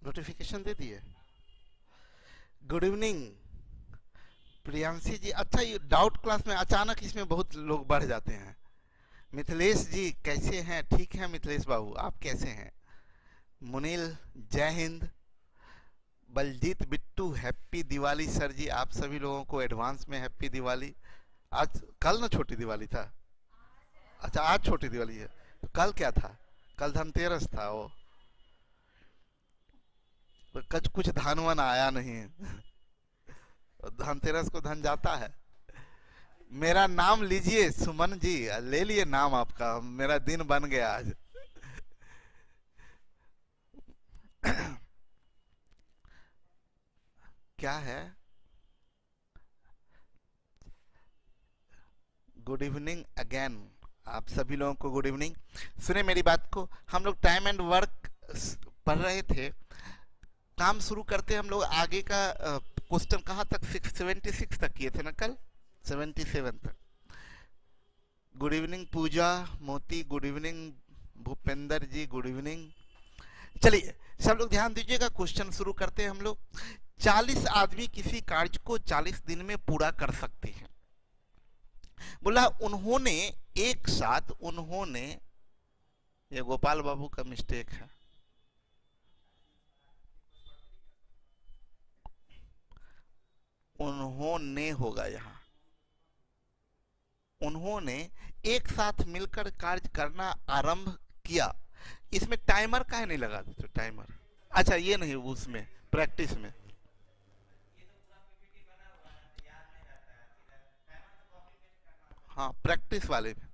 Notification दे दिए। Good evening Priyanshi जी। अच्छा, ये डाउट क्लास में अचानक इसमें बहुत लोग बढ़ जाते हैं। मिथिलेश जी कैसे हैं? ठीक है मिथिलेश बाबू, आप कैसे हैं? मुनील, जय हिंद। बलजीत बिट्टू, हैप्पी दिवाली सर जी। आप सभी लोगों को एडवांस में हैप्पी दिवाली। आज कल ना छोटी दिवाली था? अच्छा, आज छोटी दिवाली है। तो कल क्या था? कल धनतेरस था। वो तो कुछ धन वन आया नहीं। धनतेरस को धन जाता है। मेरा नाम लीजिए सुमन जी, ले लिए नाम आपका, मेरा दिन बन गया आज। क्या है? Good evening again. आप सभी लोगों को गुड इवनिंग। सुने मेरी बात को, हम लोग टाइम एंड वर्क पढ़ रहे थे। काम शुरू करते हम लोग आगे का। क्वेश्चन कहाँ तक? 676 तक किए थे ना कल? 77 तक। गुड इवनिंग पूजा मोती, गुड इवनिंग भूपेंद्र जी, गुड इवनिंग। चलिए सब लोग ध्यान दीजिएगा, क्वेश्चन शुरू करते हैं हम लोग। 40 आदमी किसी कार्य को 40 दिन में पूरा कर सकते हैं। बोला उन्होंने एक साथ, उन्होंने, ये गोपाल बाबू का मिस्टेक है। उन्होंने होगा यहाँ। उन्होंने एक साथ मिलकर कार्य करना आरंभ किया। इसमें टाइमर काहे नहीं लगा देते? टाइमर अच्छा ये नहीं, उसमें प्रैक्टिस में। हाँ प्रैक्टिस वाले में।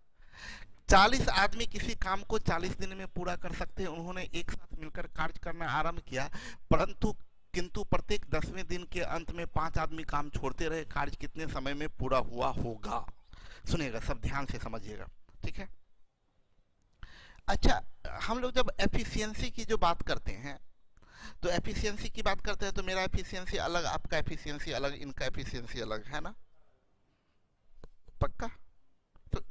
40 आदमी किसी काम को 40 दिन में पूरा कर सकते हैं। उन्होंने एक साथ मिलकर कार्य करना आरंभ किया, परंतु किंतु प्रत्येक 10वें दिन के अंत में 5 आदमी काम छोड़ते रहे। कार्य कितने समय में पूरा हुआ होगा? सुनिएगा, सब ध्यान से समझिएगा, ठीक है? अच्छा, हम लोग जब एफिशिएंसी की जो बात करते हैं, तो एफिशिएंसी की बात करते हैं तो मेरा एफिशिएंसी अलग, आपका एफिशिएंसी अलग, इनका एफिशिएंसी अलग, है ना? पक्का? तो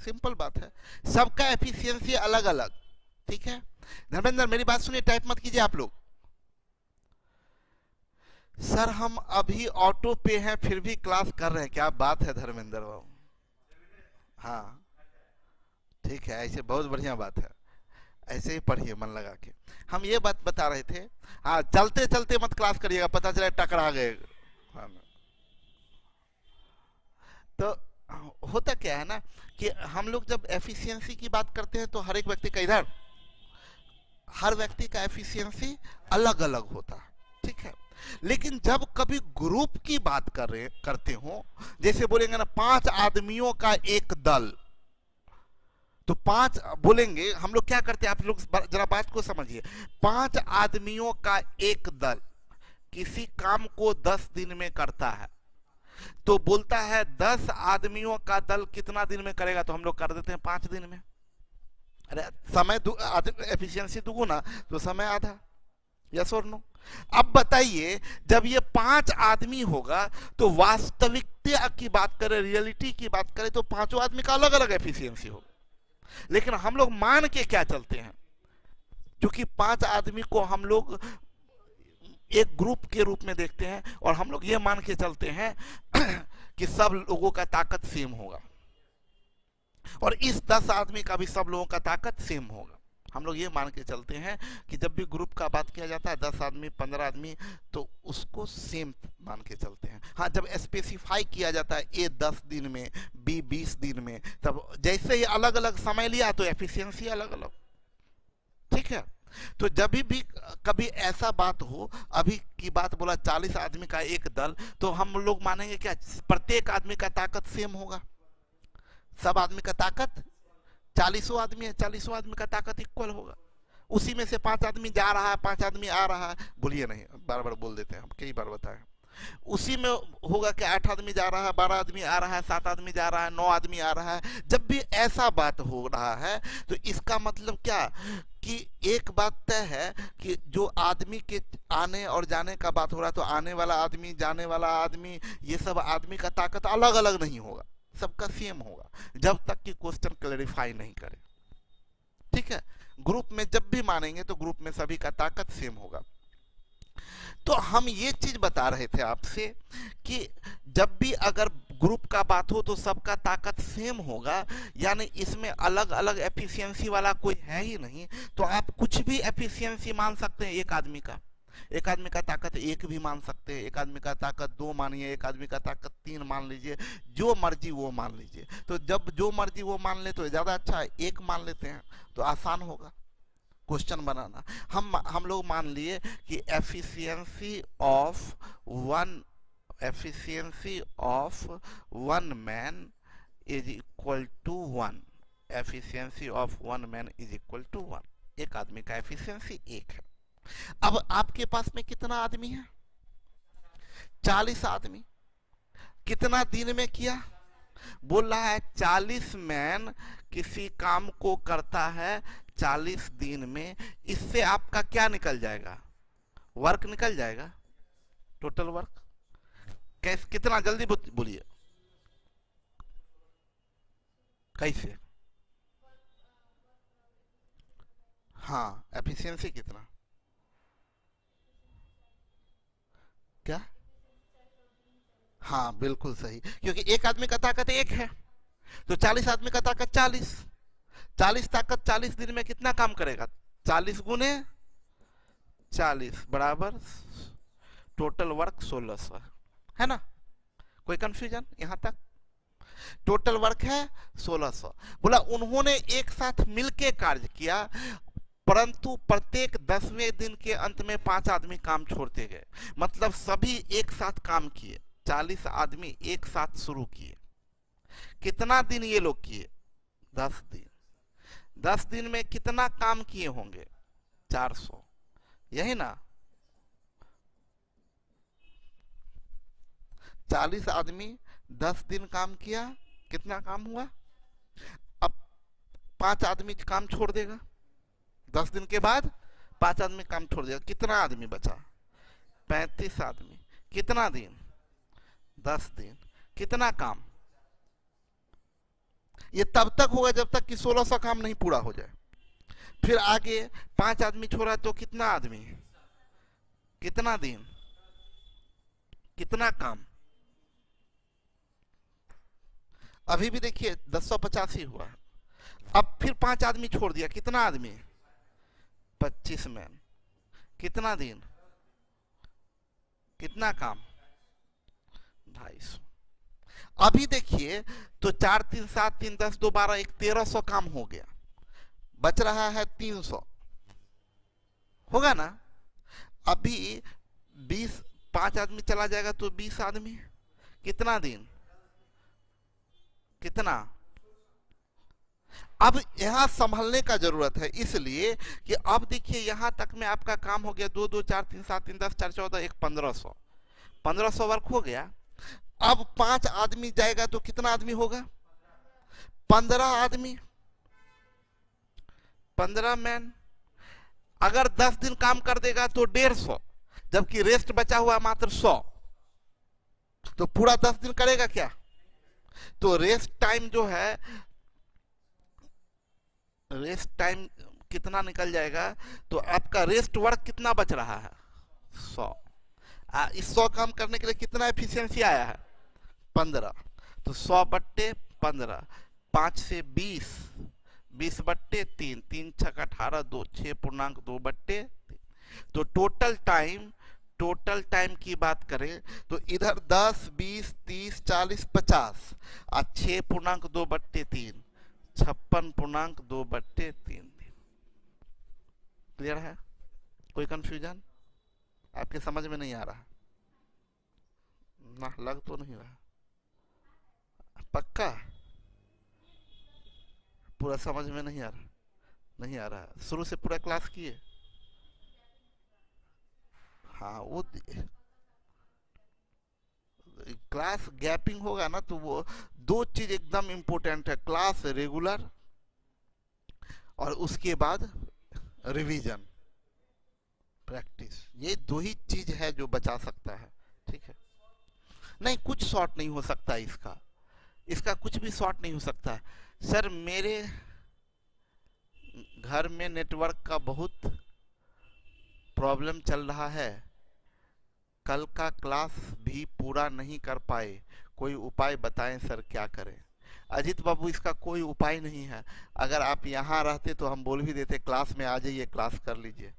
सिंपल बात है, सबका एफिशिएंसी अलग अलग, ठीक है? धर्मेंद्र मेरी बात सुनिए, टाइप मत कीजिए आप लोग। सर हम अभी ऑटो पे हैं फिर भी क्लास कर रहे हैं, क्या बात है धर्मेंद्र बाबू? हाँ ठीक है, ऐसे बहुत बढ़िया बात है, ऐसे ही पढ़िए मन लगा के। हम ये बात बता रहे थे। हाँ, चलते चलते मत क्लास करिएगा, पता चले टकरा गए। हाँ, तो होता क्या है ना कि हम लोग जब एफिशिएंसी की बात करते हैं तो हर एक व्यक्ति का, इधर हर व्यक्ति का एफिशिएंसी अलग अलग होता है, ठीक है? लेकिन जब कभी ग्रुप की बात करते हो, जैसे बोलेंगे ना 5 आदमियों का एक दल, तो 5 बोलेंगे, हम लोग क्या करते हैं, आप लोग जरा बात को समझिए। 5 आदमियों का एक दल किसी काम को 10 दिन में करता है, तो बोलता है 10 आदमियों का दल कितना दिन में करेगा? तो हम लोग कर देते हैं 5 दिन में। अरे समय एफिशिएंसी दुगुना तो समय आधा। यस और नो? अब बताइए, जब ये 5 आदमी होगा तो वास्तविकता की बात करें, रियलिटी की बात करें, तो पांचों आदमी का अलग अलग एफिशिएंसी होगा। लेकिन हम लोग मान के क्या चलते हैं, क्योंकि 5 आदमी को हम लोग एक ग्रुप के रूप में देखते हैं, और हम लोग ये मान के चलते हैं कि सब लोगों का ताकत सेम होगा, और इस 10 आदमी का भी सब लोगों का ताकत सेम होगा। हम लोग ये मान के चलते हैं कि जब भी ग्रुप का बात किया जाता है 10 आदमी 15 आदमी, तो उसको सेम मान के चलते हैं। हाँ, जब स्पेसिफाई किया जाता है ए 10 दिन में, बी 20 दिन में, तब जैसे ही अलग अलग समय लिया तो एफिशिएंसी अलग अलग, ठीक है? तो जब भी कभी ऐसा बात हो, अभी की बात बोला 40 आदमी का एक दल, तो हम लोग मानेंगे क्या प्रत्येक आदमी का ताकत सेम होगा? सब आदमी का ताकत, 40 आदमी है, 40 आदमी का ताकत इक्वल होगा। उसी में से 5 आदमी जा रहा है, 5 आदमी आ रहा है, बोलिए नहीं, बार बार बोल देते हैं हम, कई बार बताए। उसी में होगा कि 8 आदमी जा रहा है, 12 आदमी आ रहा है, 7 आदमी जा रहा है, 9 आदमी आ रहा है। जब भी ऐसा बात हो रहा है तो इसका मतलब क्या कि एक बात तय है कि जो आदमी के आने और जाने का बात हो रहा है, तो आने वाला आदमी, जाने वाला आदमी, ये सब आदमी का ताकत अलग अलग नहीं होगा, सबका सेम होगा, जब तक कि क्वेश्चन क्लैरिफाई नहीं करे, ठीक है? ग्रुप में जब भी मानेंगे तो ग्रुप में सभी का ताकत सेम होगा। तो हम ये चीज बता रहे थे आपसे कि जब भी अगर ग्रुप का बात हो तो सबका ताकत सेम होगा, यानी इसमें अलग अलग एफिशिएंसी वाला कोई है ही नहीं। तो आप कुछ भी एफिशिएंसी मान सकते हैं एक आदमी का ताकत एक भी मान सकते हैं, एक आदमी का ताकत दो मानिए, एक आदमी का ताकत तीन मान लीजिए, जो मर्जी वो मान लीजिए। तो जब जो मर्जी वो मान ले तो ज़्यादा अच्छा है, एक मान लेते हैं तो आसान होगा क्वेश्चन बनाना। हम लोग मान लिए कि efficiency of one man is equal to one. Efficiency of one man is equal to one. एक आदमी का एफिशिएंसी एक है। अब आपके पास में कितना आदमी है? 40 आदमी। कितना दिन में किया? बोल रहा है 40 मैन किसी काम को करता है 40 दिन में। इससे आपका क्या निकल जाएगा? वर्क निकल जाएगा, टोटल वर्क। कैसे? कितना? जल्दी बोलिए, कैसे? हाँ, एफिशिएंसी कितना? क्या? हाँ बिल्कुल सही, क्योंकि एक आदमी का ताकत एक है तो 40 आदमी का ताकत 40 ताकत 40 दिन में कितना काम करेगा? 40 गुने 40 बराबर टोटल वर्क 1600, है ना? कोई कंफ्यूजन यहां तक? टोटल वर्क है 1600। बोला उन्होंने एक साथ मिलके कार्य किया, परंतु प्रत्येक 10वें दिन के अंत में 5 आदमी काम छोड़ते गए। मतलब सभी एक साथ काम किए, 40 आदमी एक साथ शुरू किए। कितना दिन ये लोग किए? 10 दिन। 10 दिन में कितना काम किए होंगे? 400, यही ना? 40 आदमी 10 दिन काम किया, कितना काम हुआ? अब 5 आदमी काम छोड़ देगा, 10 दिन के बाद 5 आदमी काम छोड़ देगा, कितना आदमी बचा? 35 आदमी। कितना दिन? 10 दिन। कितना काम? ये तब तक होगा जब तक कि 1600 काम नहीं पूरा हो जाए। फिर आगे 5 आदमी छोड़ा तो कितना आदमी? कितना दिन? कितना काम? अभी भी देखिए 1050 ही हुआ। अब फिर 5 आदमी छोड़ दिया, कितना आदमी? 25 मैन। कितना दिन? कितना काम? 250। अभी देखिए तो 4 3 7 3 10 2 12 1 1300 काम हो गया, बच रहा है 300, होगा ना? अभी 20 5 आदमी चला जाएगा तो 20 आदमी। कितना दिन? कितना? अब यहां संभलने का जरूरत है, इसलिए कि अब देखिए यहां तक में आपका काम हो गया 2 2 4 3 7 3 10 4 14 1 1500 वर्क हो गया। अब 5 आदमी जाएगा तो कितना आदमी होगा? 15 आदमी, 15 मैन। अगर 10 दिन काम कर देगा तो 150, जबकि रेस्ट बचा हुआ मात्र 100, तो पूरा 10 दिन करेगा क्या? तो रेस्ट टाइम जो है, रेस्ट टाइम कितना निकल जाएगा? तो आपका रेस्ट वर्क कितना बच रहा है? 100। इस 100 काम करने के लिए कितना एफिशिएंसी आया है? 15। तो 100 बट्टे 15, 5 से 20, 20 बट्टे 3, 3 छक 18, 2 6.2 बट्टे 3। तो टोटल टाइम की बात करें तो इधर 10 20 30 40 50 और 6.2 बट्टे 3 56.2 बट्टे 3 दिन। क्लियर है? कोई कंफ्यूजन? आपके समझ में नहीं आ रहा ना? लग तो नहीं रहा? पक्का? पूरा समझ में नहीं आ रहा? नहीं आ रहा? शुरू से पूरा क्लास किए? हाँ, वो क्लास गैपिंग होगा ना तो वो 2 चीज एकदम इंपॉर्टेंट है, क्लास रेगुलर और उसके बाद रिवीजन प्रैक्टिस। ये 2 ही चीज है जो बचा सकता है, ठीक है? नहीं, कुछ शॉर्ट नहीं हो सकता इसका कुछ भी शॉर्ट नहीं हो सकता। सर मेरे घर में नेटवर्क का बहुत प्रॉब्लम चल रहा है, कल का क्लास भी पूरा नहीं कर पाए, कोई उपाय बताएं सर, क्या करें? अजीत बाबू, इसका कोई उपाय नहीं है। अगर आप यहाँ रहते तो हम बोल भी देते क्लास में आ जाइए, क्लास कर लीजिए।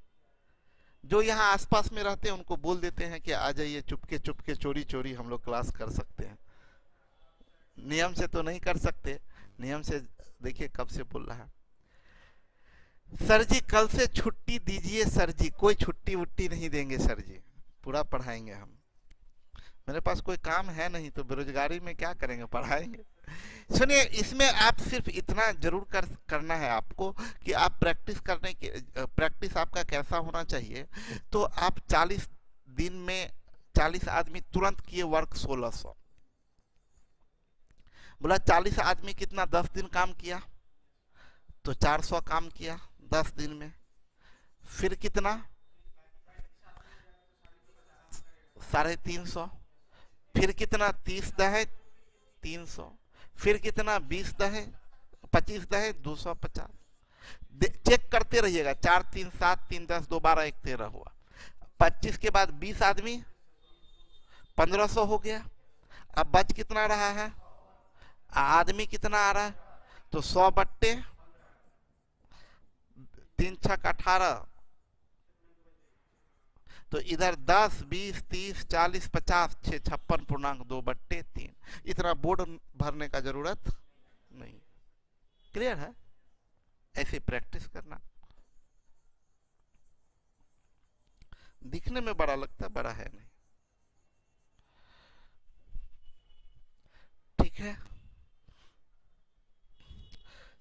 जो यहाँ आसपास में रहते हैं उनको बोल देते हैं कि आ जाइए, चुपके चुपके चोरी चोरी हम लोग क्लास कर सकते हैं। नियम से तो नहीं कर सकते, नियम से देखिए कब से बोल रहा है। सर जी कल से छुट्टी दीजिए सर जी। कोई छुट्टी वुट्टी नहीं देंगे सर जी, पूरा पढ़ाएंगे हम। मेरे पास कोई काम है नहीं तो बेरोजगारी में क्या करेंगे, पढ़ाएंगे। सुनिए, इसमें आप सिर्फ इतना जरूर करना है आपको कि आप प्रैक्टिस करने की, प्रैक्टिस आपका कैसा होना चाहिए। तो आप 40 दिन में 40 आदमी तुरंत किए वर्क 1600। बोला 40 आदमी कितना 10 दिन काम किया तो 400 काम किया 10 दिन में। फिर कितना 350। फिर कितना 30 दहे 300। फिर कितना 20 दहे 25 दहे 250। चेक करते रहिएगा। 4 3 7 3 10 2 12 1 13 हुआ। 25 के बाद 20 आदमी 1500 हो गया। अब बच कितना रहा है, आदमी कितना आ रहा है, तो 100 बट्टे 3 छक 18। तो इधर 10 20 30 40 50 6 56.2 बट्टे 3। इतना बोर्ड भरने का जरूरत नहीं। क्लियर है? ऐसे प्रैक्टिस करना। दिखने में बड़ा लगता, बड़ा है नहीं। ठीक है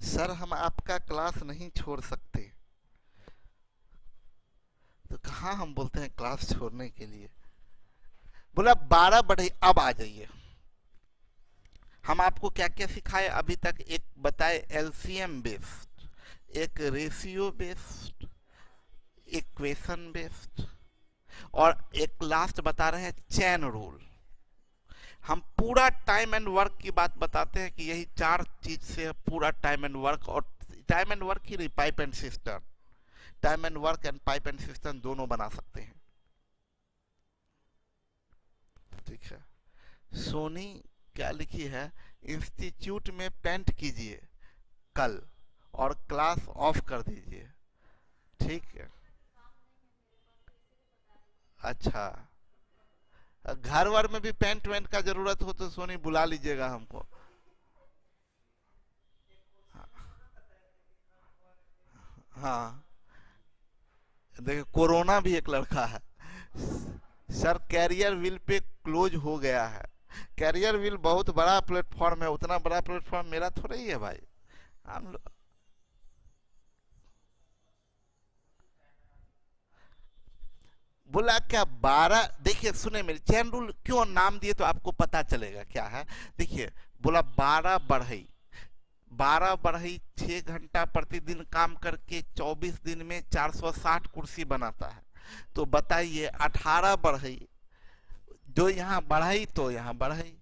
सर, हम आपका क्लास नहीं छोड़ सकते। तो कहाँ हम बोलते हैं क्लास छोड़ने के लिए। बोला 12 बढ़े, अब आ जाइए। हम आपको क्या क्या सिखाए अभी तक? एक बताए एलसीएम बेस्ड, एक रेशियो बेस्ड, इक्वेशन बेस्ड, और एक लास्ट बता रहे हैं चैन रूल। हम पूरा टाइम एंड वर्क की बात बताते हैं कि यही 4 चीज से पूरा टाइम एंड वर्क, और टाइम एंड वर्क ही नहीं, pipe and system. Time and work and pipe and system दोनों बना सकते हैं। ठीक है। सोनी क्या लिखी है, इंस्टीट्यूट में पेंट कीजिए कल और क्लास ऑफ कर दीजिए। ठीक है, अच्छा। घर वर में भी पेंट वेंट का जरूरत हो तो सोनी बुला लीजिएगा हमको। हाँ, देखिए कोरोना भी एक लड़का है सर। कैरियर विल पे क्लोज हो गया है। कैरियर विल बहुत बड़ा प्लेटफॉर्म है, उतना बड़ा प्लेटफॉर्म मेरा थोड़ा ही है भाई। हम बोला क्या 12, देखिए सुने मेरे, चैन रूल क्यों नाम दिए तो आपको पता चलेगा क्या है। देखिए बोला 12 बढ़ई 6 घंटा प्रतिदिन काम करके 24 दिन में 460 कुर्सी बनाता है। तो बताइए 18 बढ़ई, जो यहाँ बढ़ई तो यहाँ बढ़ई,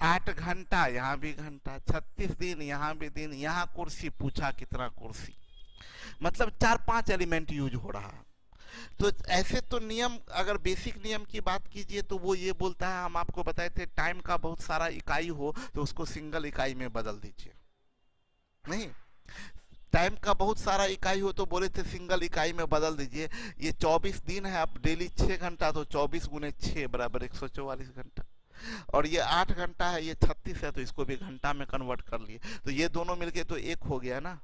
8 घंटा यहाँ भी घंटा, 36 दिन यहाँ भी दिन, यहाँ कुर्सी, पूछा कितना कुर्सी। मतलब 4-5 एलिमेंट यूज हो रहा है। तो ऐसे तो नियम, अगर बेसिक नियम की बात कीजिए तो वो ये बोलता है, हम आपको बताए थे टाइम का बहुत सारा इकाई हो तो उसको सिंगल इकाई में बदल दीजिए। नहीं, टाइम का बहुत सारा इकाई हो तो बोले थे सिंगल इकाई में बदल दीजिए। ये 24 दिन है, अब डेली 6 घंटा, तो 24 गुने 6 बराबर 144 घंटा। और ये 8 घंटा है, ये 36 है, तो इसको भी घंटा में कन्वर्ट कर लिए, तो ये दोनों मिलके तो एक हो गया ना।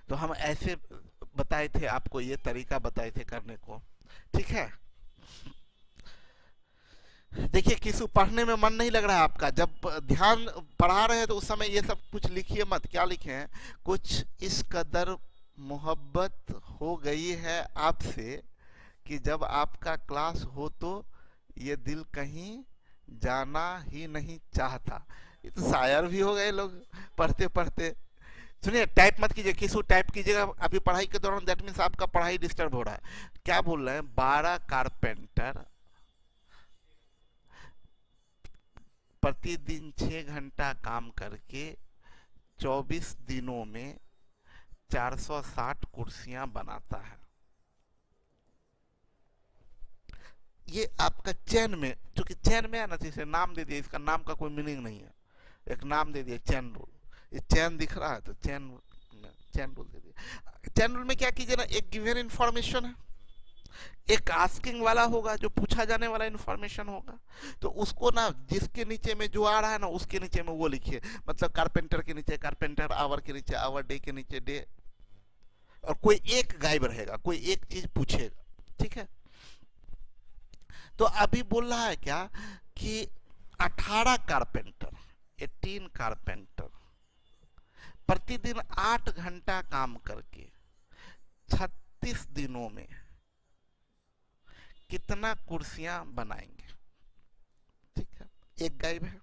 तो हम ऐसे बताए थे आपको, ये तरीका बताए थे करने को। ठीक है, देखिए किसी पढ़ने में मन नहीं लग रहा है आपका, जब ध्यान पढ़ा रहे हैं तो उस समय ये सब कुछ लिखिए मत। क्या लिखे हैं, कुछ इस कदर मोहब्बत हो गई है आपसे कि जब आपका क्लास हो तो ये दिल कहीं जाना ही नहीं चाहता। ये तो शायर भी हो गए लोग पढ़ते पढ़ते। सुनिए, टाइप मत कीजिए, किसी टाइप कीजिएगा अभी पढ़ाई के दौरान, दैट मीन्स आपका पढ़ाई डिस्टर्ब हो रहा है। क्या बोल रहे हैं, 12 कारपेंटर प्रतिदिन 6 घंटा काम करके 24 दिनों में 460 कुर्सियां बनाता है। ये आपका चैन में, क्योंकि चैन में है ना, तो इसे नाम दे दिया, इसका नाम का कोई मीनिंग नहीं है, एक नाम दे दिया चैन रूल। ये चैन दिख रहा है तो चैन, चैन रूल दे दिया। चैन रूल में क्या कीजिए ना, एक गिवन इंफॉर्मेशन है, एक आस्किंग वाला होगा जो पूछा जाने वाला इंफॉर्मेशन होगा, तो उसको ना जिसके नीचे में जो आ रहा है ना उसके नीचे में वो लिखिए। मतलब कारपेंटर के नीचे कारपेंटर, आवर के नीचे आवर, डे के नीचे डे, और कोई एक गायब रहेगा, कोई एक चीज पूछेगा, ठीक है। तो अभी बोल रहा है क्या कि 18 कारपेंटर, 18 कारपेंटर प्रतिदिन 8 घंटा काम करके 36 दिनों में कितना कुर्सियां बनाएंगे, ठीक है। एक गायब है।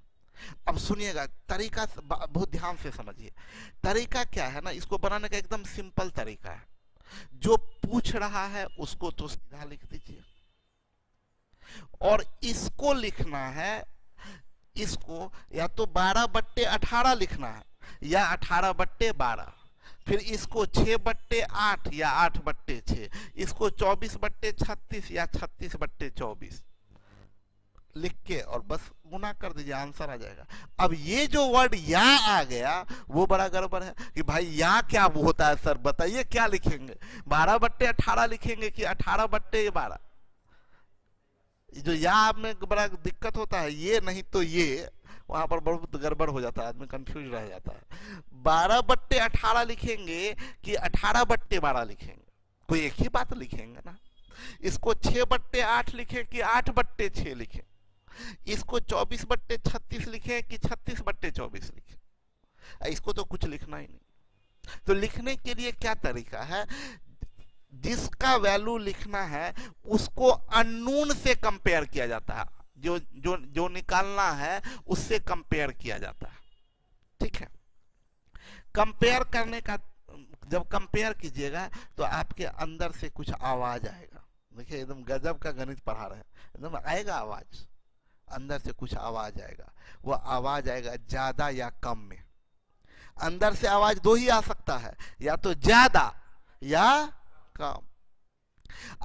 अब सुनिएगा, तरीका बहुत ध्यान से समझिए। तरीका क्या है ना, इसको बनाने का एकदम सिंपल तरीका है। जो पूछ रहा है उसको तो सीधा लिख दीजिए, और इसको लिखना है, इसको या तो 12/18 लिखना है या 18/12, फिर इसको 6/8 या 8/6, इसको 24/36 या 36/24 लिख के और बस गुना कर दीजिए, आंसर आ जाएगा। अब ये जो वर्ड या आ गया वो बड़ा गड़बड़ है कि भाई या क्या वो होता है सर, बताइए क्या लिखेंगे, 12/18 लिखेंगे कि 18/12? जो या में बड़ा दिक्कत होता है, ये नहीं तो ये, वहां पर बहुत गड़बड़ हो जाता है, आदमी कंफ्यूज रह जाता है। 12/18 लिखेंगे कि 18/12 लिखेंगे, कोई एक ही बात लिखेंगे ना। इसको 6/8 लिखे कि 8/6 लिखे, इसको 24/36 लिखे कि 36/24 लिखे, इसको तो कुछ लिखना ही नहीं। तो लिखने के लिए क्या तरीका है, जिसका वैल्यू लिखना है उसको अननोन से कंपेयर किया जाता है, जो जो जो निकालना है उससे कंपेयर किया जाता है, ठीक है। कंपेयर करने का, जब कंपेयर कीजिएगा तो आपके अंदर से कुछ आवाज आएगा। देखिए एकदम गजब का गणित पढ़ा रहे हैं, एकदम आएगा आवाज, अंदर से कुछ आवाज आएगा। वो आवाज आएगा ज्यादा या कम में। अंदर से आवाज दो ही आ सकता है, या तो ज्यादा या कम।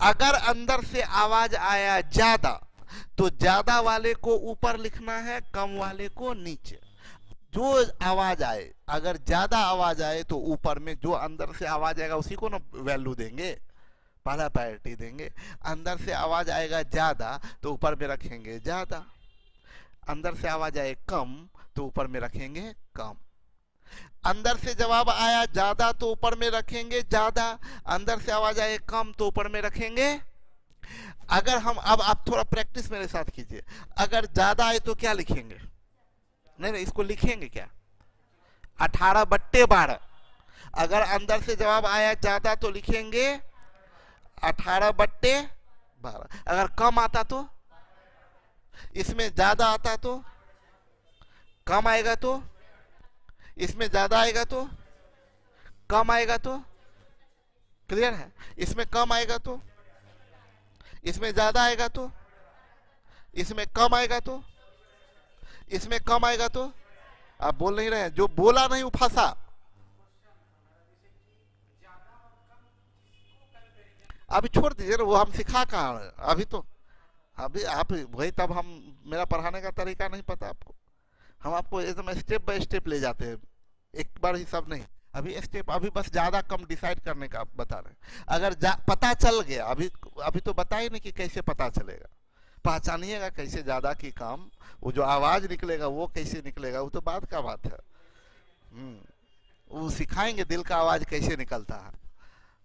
अगर अंदर से आवाज आया ज्यादा तो ज्यादा वाले को ऊपर लिखना है, कम वाले को नीचे। जो आवाज आए, अगर ज्यादा आवाज आए तो ऊपर में, जो अंदर से आवाज आएगा उसी को ना वैल्यू देंगे, पहला प्रायोरिटी देंगे। अंदर से आवाज आएगा ज्यादा तो ऊपर में रखेंगे ज्यादा, अंदर से आवाज आए कम तो ऊपर में रखेंगे कम। अंदर से जवाब आया ज्यादा तो ऊपर में रखेंगे ज्यादा, अंदर से आवाज आए कम तो ऊपर में रखेंगे। अगर हम, अब आप थोड़ा प्रैक्टिस मेरे साथ कीजिए, अगर ज्यादा आए तो क्या लिखेंगे? नहीं, इसको लिखेंगे क्या? 18/12। अगर अंदर से जवाब आया ज्यादा तो लिखेंगे 18/12। अगर कम आता तो, इसमें ज्यादा आता तो, कम आएगा तो, इसमें ज्यादा आएगा तो, कम आएगा तो, क्लियर है? इसमें कम आएगा तो, इसमें ज्यादा आएगा तो, इसमें कम आएगा तो, इसमें कम आएगा तो। आप बोल नहीं रहे हैं, जो बोला नहीं वो फंसा। अभी छोड़ दीजिए ना, वो हम सिखा कहाँ है अभी तो, अभी आप वही, तब हम, मेरा पढ़ाने का तरीका नहीं पता आपको, हम आपको एकदम स्टेप बाय स्टेप ले जाते हैं, एक बार ही सब नहीं। अभी स्टेप, अभी बस ज्यादा कम डिसाइड करने का बता रहे हैं। अगर पता चल गया, अभी अभी तो बताए नहीं कि कैसे पता चलेगा, पहचानिएगा कैसे ज्यादा की कम, वो जो आवाज निकलेगा वो कैसे निकलेगा, वो तो बाद का बात है। वो सिखाएंगे दिल का आवाज कैसे निकलता है,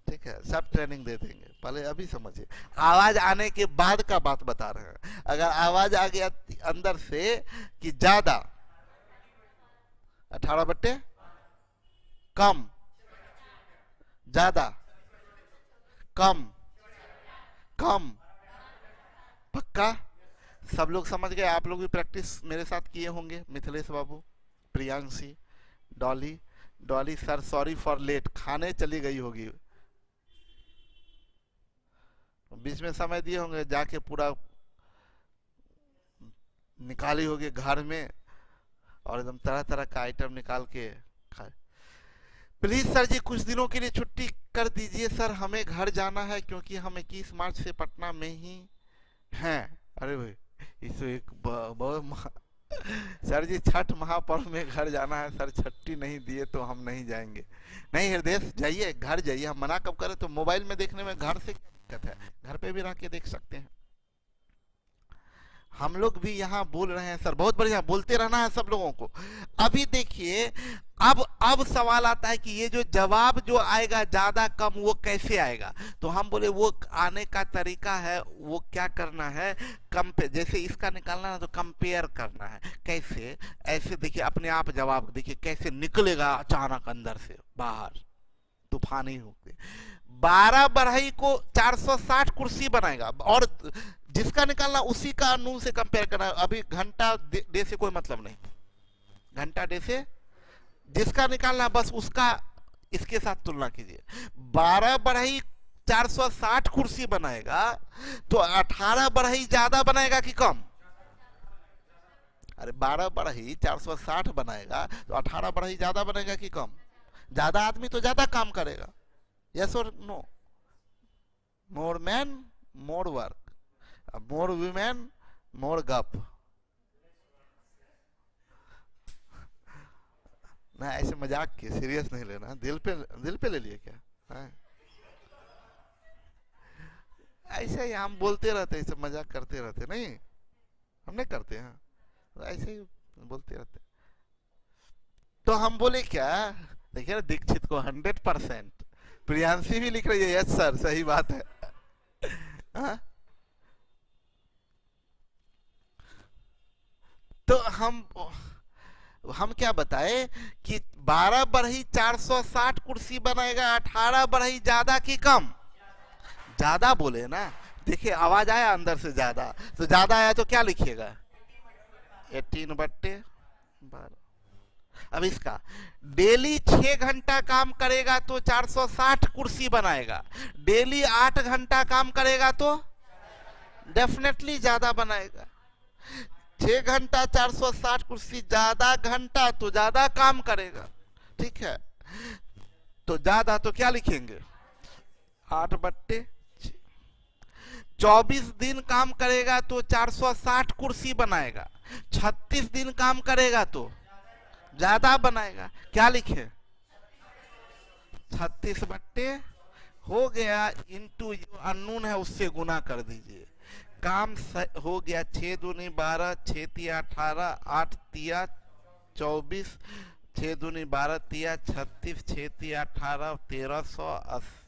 ठीक है, सब ट्रेनिंग दे देंगे, पहले अभी समझिए। आवाज आने के बाद का बात बता रहे हैं। अगर आवाज आ गया अंदर से कि ज्यादा, 18/, कम, ज्यादा, कम, कम, पक्का सब लोग समझ गए? आप लोग भी प्रैक्टिस मेरे साथ किए होंगे, Mithilesh Babu, Priyanshi, Dolly. Dolly sir sorry for late, खाने चली गई होगी, बीच में समय दिए होंगे, जाके पूरा निकाली होगी घर में और एकदम तरह तरह का आइटम निकाल के खाए। प्लीज सर जी कुछ दिनों के लिए छुट्टी कर दीजिए सर, हमें घर जाना है क्योंकि हम 21 मार्च से पटना में ही हैं। अरे भाई, इस तो एक बहुत सर जी छठ महापर्व में घर जाना है सर, छुट्टी नहीं दिए तो हम नहीं जाएंगे। नहीं हृदय जाइए, घर जाइए, हम मना कब करें? तो मोबाइल में देखने में घर से क्या दिक्कत है, घर पे भी रह के देख सकते हैं। हम लोग भी यहाँ बोल रहे हैं सर, बहुत बढ़िया, बोलते रहना है सब लोगों को। अभी देखिए, अब सवाल आता है कि ये जो जवाब जो आएगा ज्यादा कम, वो कैसे आएगा? तो हम बोले वो आने का तरीका है, वो क्या करना है, कंपेयर, जैसे इसका निकालना है तो कंपेयर करना है। कैसे? ऐसे देखिए, अपने आप जवाब देखिए कैसे निकलेगा अचानक अंदर से बाहर, तूफानी होके। 12 बढ़ई को 460 कुर्सी बनाएगा, और जिसका निकालना उसी का अनु से कंपेयर करना। अभी घंटा डे से कोई मतलब नहीं, घंटा डे से जिसका निकालना बस उसका इसके साथ तुलना कीजिए। 12 बढ़ई 460 कुर्सी बनाएगा तो 18 बढ़ई ज्यादा बनाएगा कि कम? अरे 12 बढ़ई 460 बनाएगा तो 18 बढ़ई ज्यादा बनेगा कि कम? ज्यादा आदमी तो ज्यादा काम करेगा। यस और no? More man more work, मोर वीमेन मोर गप। ना ऐसे मजाक किए, सीरियस नहीं लेना, दिल पे ले लिए क्या? हाँ? ऐसे ही हम बोलते रहते, ऐसे मजाक करते रहते, नहीं हम नहीं करते हैं, तो ऐसे ही बोलते रहते। तो हम बोले क्या, देखिए दीक्षित को 100%, प्रियांशी भी लिख रही है यस सर, सही बात है। हाँ? तो हम क्या बताए कि 12 बढ़ई 460 कुर्सी बनाएगा, 18 बढ़ई ज्यादा की कम? ज्यादा बोले ना, देखिए आवाज आया अंदर से ज्यादा, तो ज्यादा आया तो क्या लिखिएगा? 18/12। अब इसका डेली 6 घंटा काम करेगा तो 460 कुर्सी बनाएगा, डेली 8 घंटा काम करेगा तो डेफिनेटली ज्यादा बनाएगा। 6 घंटा 460 कुर्सी, ज्यादा घंटा तो ज्यादा काम करेगा, ठीक है? तो ज्यादा तो क्या लिखेंगे? 8/6। 24 दिन काम करेगा तो 460 कुर्सी बनाएगा, 36 दिन काम करेगा तो ज्यादा बनाएगा, क्या लिखे? 36/, हो गया, इंटू जो अननोन है उससे गुना कर दीजिए। काम हो गया 6 दूनी 12, 6 तिया 18, 8 तिया 24, 6 दूनी 12 तिया 36, 6 तिया 18, 1380।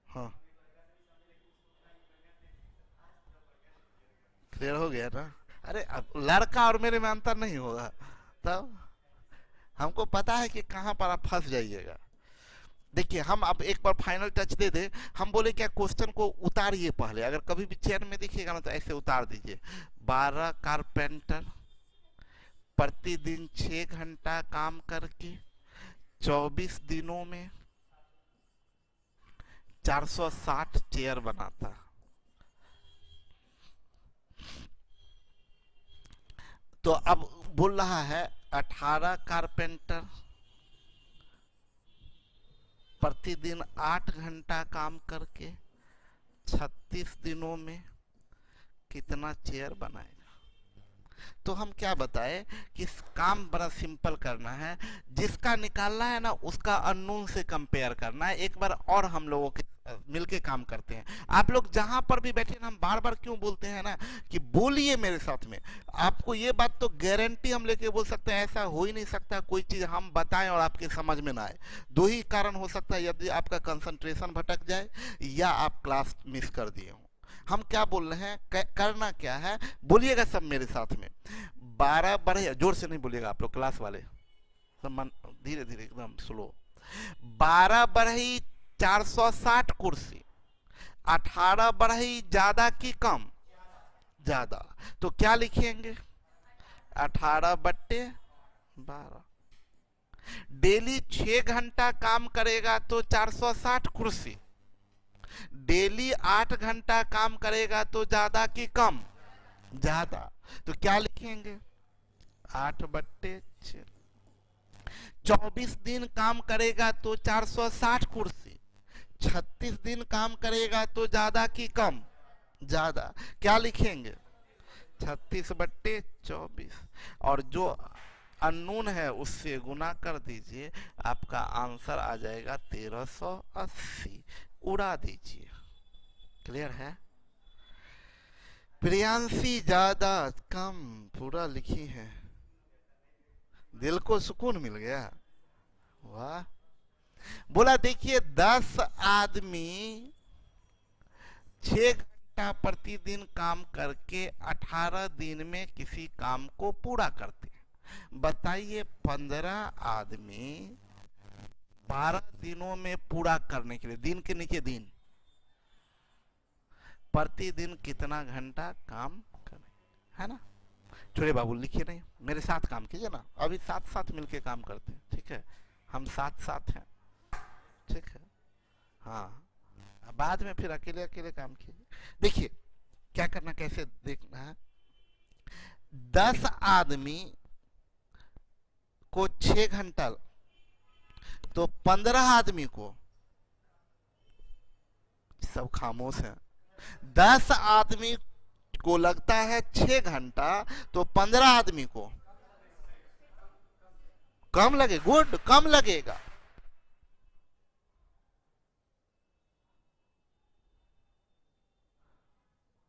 हाँ, क्लियर हो गया ना? अरे अब लड़का और मेरे में अंतर नहीं होगा, तब हमको पता है कि कहां पर आप फंस जाइएगा। देखिए, हम अब एक बार फाइनल टच दे दे। हम बोले क्या, क्वेश्चन को उतारिए पहले, अगर कभी भी चेयर में दिखेगा ना तो ऐसे उतार दीजिए। 12 कारपेंटर प्रतिदिन 6 घंटा काम करके 24 दिनों में 460 चेयर बनाता। तो अब बोल रहा है 18 कारपेंटर प्रतिदिन 8 घंटा काम करके 36 दिनों में कितना चेयर बनाएगा? तो हम क्या बताए कि काम बड़ा सिंपल करना है, जिसका निकालना है ना उसका अननोन से कंपेयर करना है। एक बार और हम लोगों के मिलके काम करते हैं। आप लोग जहां पर भी बैठे ना, हम बार बार क्यों बोलते हैं ना कि बोलिए मेरे साथ में। आपको ये बात तो गारंटी हम लेके बोल सकते हैं, ऐसा हो ही नहीं सकता कोई चीज हम बताएं और आपके समझ में ना आए। दो ही कारण हो सकता है, यदि आपका कंसंट्रेशन भटक जाए या आप क्लास मिस कर दिए हो। हम क्या बोल रहे हैं, करना क्या है, बोलिएगा सब मेरे साथ में। 12 बढ़े, जोर से नहीं बोलिएगा आप लोग क्लास वाले, धीरे धीरे एकदम स्लो। 12 बढ़ई 460 कुर्सी, 18 बढ़ई ज्यादा की कम? ज्यादा। तो क्या लिखेंगे? 18/12। डेली 6 घंटा काम करेगा तो 460 कुर्सी, डेली 8 घंटा काम करेगा तो ज्यादा की कम? ज्यादा। तो क्या लिखेंगे? 8/6। 24 दिन काम करेगा तो 460 कुर्सी। 36 दिन काम करेगा तो ज्यादा की कम? ज्यादा। क्या लिखेंगे? 36/24 और जो अननोन है उससे गुना कर दीजिए, आपका आंसर आ जाएगा 1380। उड़ा दीजिए। क्लियर है? प्रियांशी ज्यादा कम पूरा लिखी है। दिल को सुकून मिल गया। वाह। बोला देखिए 10 आदमी 6 घंटा प्रतिदिन काम करके 18 दिन में किसी काम को पूरा करते हैं। बताइए 15 आदमी 12 दिनों में पूरा करने के लिए, दिन के नीचे दिन, प्रतिदिन कितना घंटा काम करें? है ना? छोड़े बाबू लिखिए नहीं, मेरे साथ काम कीजिए ना। अभी साथ साथ मिलके काम करते हैं, ठीक है? हम साथ साथ हैं, ठीक है? हाँ, बाद में फिर अकेले अकेले काम कीजिए। देखिए क्या करना, कैसे देखना है। 10 आदमी को 6 घंटा, तो 15 आदमी को, सब खामोश हैं, 10 आदमी को लगता है 6 घंटा, तो 15 आदमी को कम लगे। गुड, कम लगेगा।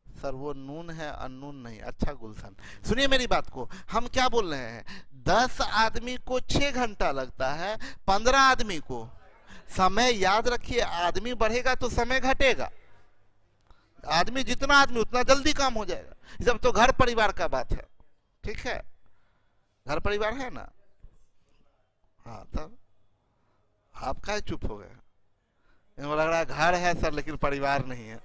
सर वो नून है, अननून नहीं। अच्छा गुलशन, सुनिए मेरी बात को। हम क्या बोल रहे हैं? 10 आदमी को 6 घंटा लगता है, 15 आदमी को। समय याद रखिए, आदमी बढ़ेगा तो समय घटेगा। आदमी जितना आदमी उतना जल्दी काम हो जाएगा। जब तो घर परिवार का बात है, ठीक है? घर परिवार है ना? हाँ, तब आप क्या चुप हो गए? इनको लग रहा है घर है सर लेकिन परिवार नहीं है।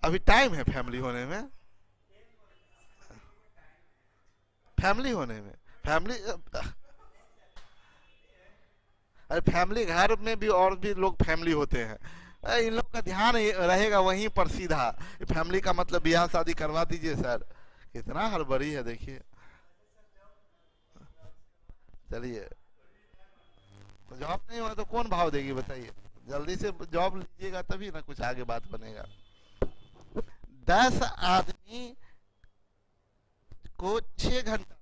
अभी टाइम है फैमिली होने में, फैमिली होने में, फैमिली, अरे फैमिली घर में भी और भी लोग फैमिली होते हैं। इन लोग का ध्यान रहेगा वहीं पर सीधा। फैमिली का मतलब ब्याह शादी करवा दीजिए सर। कितना हड़बड़ी है देखिए। चलिए, जॉब नहीं हुआ तो कौन भाव देगी बताइए? जल्दी से जॉब लीजिएगा तभी ना कुछ आगे बात बनेगा। 10 आदमी को 6 घंटा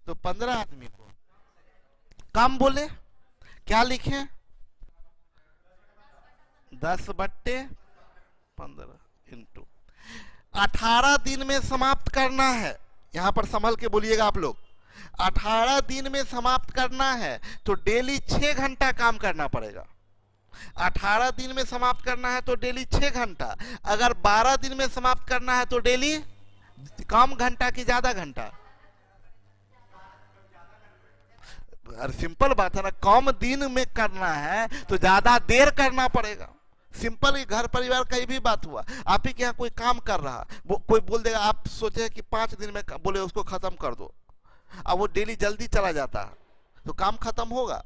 तो 15 आदमी को काम बोले, क्या लिखें? 10/15 इंटू 18 दिन में समाप्त करना है। यहां पर संभल के बोलिएगा आप लोग। 18 दिन में समाप्त करना है तो डेली 6 घंटा काम करना पड़ेगा। 18 दिन में समाप्त करना है तो डेली 6 घंटा। अगर 12 दिन में समाप्त करना है तो डेली कम घंटा की ज्यादा घंटा? अरे सिंपल बात है ना, कम दिन में करना है तो ज्यादा देर करना पड़ेगा। सिंपल ही घर परिवार का ही भी बात हुआ। आप ही के यहाँ कोई काम कर रहा, कोई बोल देगा, आप सोचे कि 5 दिन में बोले उसको खत्म कर दो, अब वो डेली जल्दी चला जाता है तो काम खत्म होगा।